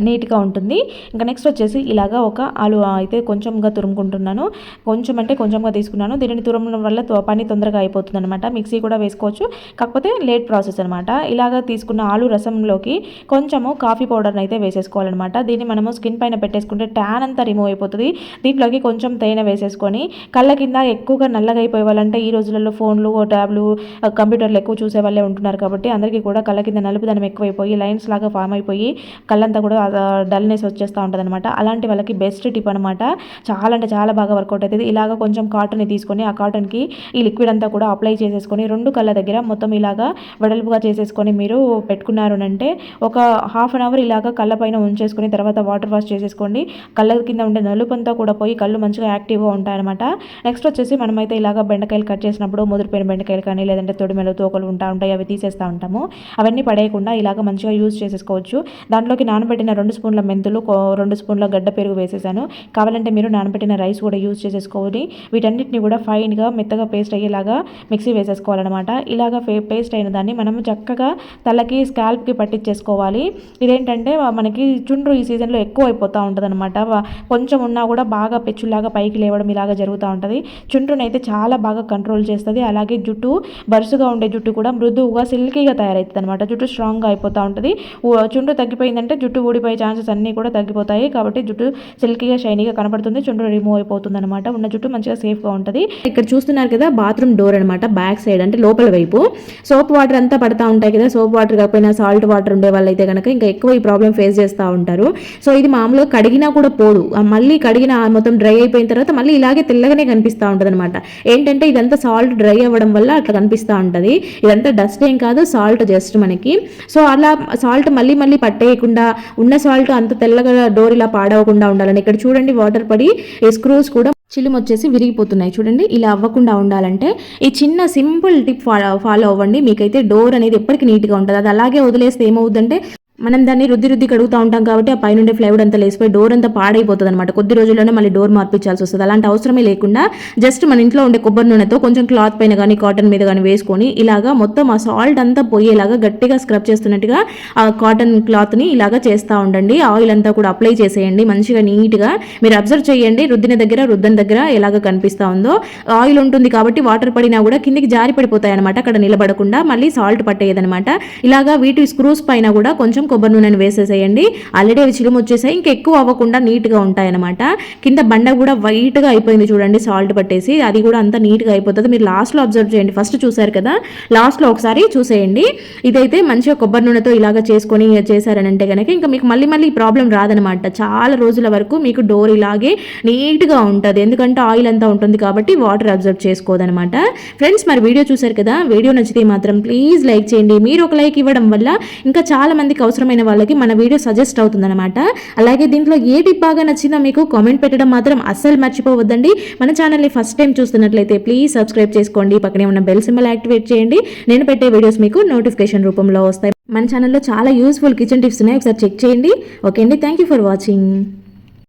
నీట్గా ఉంటుంది. ఇంకా నెక్స్ట్ వచ్చేసి ఇలాగా ఒక ఆలు అయితే కొంచెంగా తురుముకుంటున్నాను, కొంచెం అంటే కొంచెంగా తీసుకున్నాను. దీనిని తురమడం వల్ల పని తొందరగా అయిపోతుంది అనమాట. మిక్సీ కూడా వేసుకోవచ్చు, కాకపోతే లేట్ ప్రాసెస్ అనమాట. ఇలాగా తీసుకున్న ఆలు రసంలోకి కొంచెము కాఫీ పౌడర్ని అయితే వేసేసుకోవాలన్నమాట. దీన్ని మనము స్కిన్ పైన పెట్టేసుకుంటే ట్యాన్ అంతా రిమూవ్ అయిపోతుంది. దీంట్లోకి కొంచెం తేనె వేసేసుకొని కళ్ళ కింద ఎక్కువగా నల్లగా అయిపోయే వాళ్ళంటే ఈ రోజులలో ఫోన్లు ట్యాబ్లు కంప్యూటర్లు ఎక్కువ చూసే వాళ్ళే ఉంటున్నారు కాబట్టి అందరికీ కూడా కళ్ళ కింద నలుపుదనం ఎక్కువైపోయి లైన్స్ లాగా ఫామ్ అయిపోయి కళ్ళంతా కూడా డల్నెస్ వచ్చేస్తూ ఉంటుంది అనమాట. అలాంటి వాళ్ళకి బెస్ట్ టిప్ అనమాట. చాలా అంటే చాలా బాగా వర్కౌట్ అవుతుంది. ఇలాగ కొంచెం కాటన్ని తీసుకొని ఆ కాటన్కి ఈ లిక్విడ్ అంతా కూడా అప్లై చేసేసుకొని రెండు కళ్ళ దగ్గర మొత్తం ఇలాగా వెడల్పుగా చేసేసుకొని మీరు పెట్టుకున్నారు అంటే ఒక హాఫ్ అన్ అవర్ ఇలాగ కళ్ళ పైన ఉంచేసుకొని తర్వాత వాటర్ వాష్ చేసేసుకోండి. కళ్ళ కింద ఉండే నలుపు అంతా కూడా పోయి కళ్ళు మంచిగా యాక్టివ్గా ఉంటాయన్నమాట. నెక్స్ట్ వచ్చేసి మనమైతే ఇలాగ బెండకాయలు కట్ చేసినప్పుడు ముదిరిపోయిన బెండకాయలు కానీ లేదంటే తొడిమెలు తోకలు ఉంటాయి, అవి తీసేస్తూ ఉంటాము. అవన్నీ పడేయకుండా ఇలాగ మంచిగా యూజ్ చేసేసుకోవచ్చు. దాంట్లోకి నానబెట్టిన 2 స్పూన్ల మెంతులు, 2 స్పూన్ల గడ్డ పెరుగు వేసేసాను. కావాలంటే మీరు నానబెట్టిన రైస్ కూడా యూజ్ చేసేసుకొని వీటన్నిటిని కూడా ఫైన్గా మెత్తగా పేస్ట్ అయ్యేలాగా మిక్సీ వేసేసుకోవాలన్నమాట. ఇలాగ పేస్ట్ అయిన దాన్ని మనం చక్కగా తలకి స్కాల్ప్కి పట్టించేసుకోవాలి. ఇదేంటంటే మనకి చుండ్రు ఈ సీజన్లో ఎక్కువ అయిపోతూ ఉంటుంది అనమాట. కొంచెం ఉన్నా కూడా బాగా పెచ్చులాగా పైకి లేవడం ఇలాగా జరుగుతూ ఉంటుంది. చుండ్రుని అయితే చాలా బాగా కంట్రోల్ చేస్తుంది. అలాగే జుట్టు బరుసుగా ఉండే జుట్టు కూడా మృదువుగా సిల్కీగా తయారవుతుంది అనమాట. జుట్టు స్ట్రాంగ్గా అయిపోతూ ఉంటుంది. చుండ్రు తగ్గిపోయిందంటే జుట్టు ఊడిపోయే ఛాన్సెస్ అన్నీ కూడా తగ్గిపోతాయి. కాబట్టి జుట్టు సిల్కీగా షైనీగా కనపడుతుంది, చుండ్రు రిమూవ్ అయిపోతుంది అనమాట. ఉన్న జుట్టు మంచిగా సేఫ్గా ఉంటుంది. ఇక్కడ చూస్తున్నారు కదా బాత్రూమ్ డోర్ అనమాట, బ్యాక్ సైడ్ అంటే లోపల వైపు సోప్ వాటర్ అంతా పడతా ఉంటాయి కదా. సోప్ వాటర్ కాకపోయినా సాల్ట్ వాటర్ ఉండే వాళ్ళు అయితే కనుక ఇంకా ఎక్కువ ఈ ప్రాబ్లం ఫేస్ చేస్తూ ఉంటారు. సో ఇది మామూలుగా కడిగినా కూడా పోదు, మళ్ళీ కడిగిన మొత్తం డ్రై అయిపోయిన తర్వాత మళ్ళీ ఇలాగే తెల్లగానే కనిపిస్తూ ఉంటుంది అనమాట. ఏంటంటే ఇదంతా సాల్ట్ డ్రై అవ్వడం వల్ల అట్లా కనిపిస్తూ ఉంటుంది. ఇదంతా డస్ట్ ఏం కాదు, సాల్ట్ జస్ట్ మనకి. సో అలా సాల్ట్ మళ్ళీ మళ్ళీ పట్టేయకుండా ఉన్న సాల్ట్ అంత తెల్లగా డోర్ ఇలా పాడవకుండా ఉండాలని ఇక్కడ చూడండి వాటర్ పడి స్క్రూస్ కూడా చిలుము వచ్చేసి విరిగిపోతున్నాయి చూడండి. ఇలా అవ్వకుండా ఉండాలంటే ఈ చిన్న సింపుల్ టిప్ ఫాలో అవ్వండి. మీకైతే డోర్ అనేది ఎప్పటికీ నీట్గా ఉంటుంది. అది అలాగే వదిలేస్తే ఏమవుతుందంటే మనం దాన్ని రుద్ది కడుగుతూ ఉంటాం కాబట్టి ఆ పైనుండే ఫ్లైవుడ్ అంతా లేసిపోయి డోర్ అంతా పాడైపోతుంది అనమాట. కొద్ది రోజుల్లోనే మళ్ళీ డోర్ మార్పించాల్సి వస్తుంది. అలాంటి అవసరమే లేకుండా జస్ట్ మన ఇంట్లో ఉండే కొబ్బరి నూనెతో కొంచెం క్లాత్ పైన కానీ కాటన్ మీద కానీ వేసుకొని ఇలాగా మొత్తం ఆ సాల్ట్ అంతా పోయేలాగా గట్టిగా స్క్రబ్ చేస్తున్నట్టుగా ఆ కాటన్ క్లాత్ని ఇలాగా చేస్తూ ఉండండి. ఆయిల్ అంతా కూడా అప్లై చేసేయండి మంచిగా నీట్గా. మీరు అబ్జర్వ్ చేయండి రుద్దని దగ్గర ఎలాగ కనిపిస్తూ ఉందో. ఆయిల్ ఉంటుంది కాబట్టి వాటర్ పడినా కూడా కిందికి జారి పడిపోతాయి అనమాట, అక్కడ నిలబడకుండా మళ్ళీ సాల్ట్ పట్టేయదనమాట. ఇలాగా వీటి స్క్రూస్ పైన కూడా కొంచెం కొబ్బరి నూనెను వేసేసేయండి. ఆల్రెడీ అవి చిలుము వచ్చేసాయి, ఇంకా ఎక్కువ అవ్వకుండా నీట్గా ఉంటాయన్నమాట. కింద బండ కూడా వైట్గా అయిపోయింది చూడండి సాల్ట్ పట్టేసి, అది కూడా అంతా నీట్గా అయిపోతుంది. మీరు లాస్ట్లో అబ్జర్వ్ చేయండి, ఫస్ట్ చూసారు కదా, లాస్ట్లో ఒకసారి చూసేయండి. ఇదైతే మంచిగా కొబ్బరి నూనెతో ఇలాగ చేసుకొని చేశారనంటే కనుక ఇంకా మీకు మళ్ళీ ఈ ప్రాబ్లం రాదనమాట. చాలా రోజుల వరకు మీకు డోర్ ఇలాగే నీట్గా ఉంటుంది. ఎందుకంటే ఆయిల్ అంతా ఉంటుంది కాబట్టి వాటర్ అబ్జర్వ్ చేసుకోదనమాట. ఫ్రెండ్స్ మరి వీడియో చూసారు కదా, వీడియో నచ్చితే మాత్రం ప్లీజ్ లైక్ చేయండి. మీరు ఒక లైక్ ఇవ్వడం వల్ల ఇంకా చాలా మందికి అవసరమైన వాళ్ళకి మన వీడియో సజెస్ట్ అవుతుందన్నమాట. అలాగే దీంట్లో ఏ టిప్ బాగా నచ్చిందో మీకు కామెంట్ పెట్టడం మాత్రం అస్సలు మర్చిపోవద్దండి. మన ఛానల్ని ఫస్ట్ టైం చూస్తున్నట్లయితే ప్లీజ్ సబ్స్క్రైబ్ చేసుకోండి, పక్కనే ఉన్న బెల్ సింబల్ యాక్టివేట్ చేయండి. నేను పెట్టే వీడియోస్ మీకు నోటిఫికేషన్ రూపంలో వస్తాయి. మన ఛానల్లో చాలా యూస్ఫుల్ కిచెన్ టిప్స్ ఉన్నాయి, ఒకసారి చెక్ చేయండి. ఓకే అండి, థ్యాంక్ యూ ఫర్ వాచింగ్.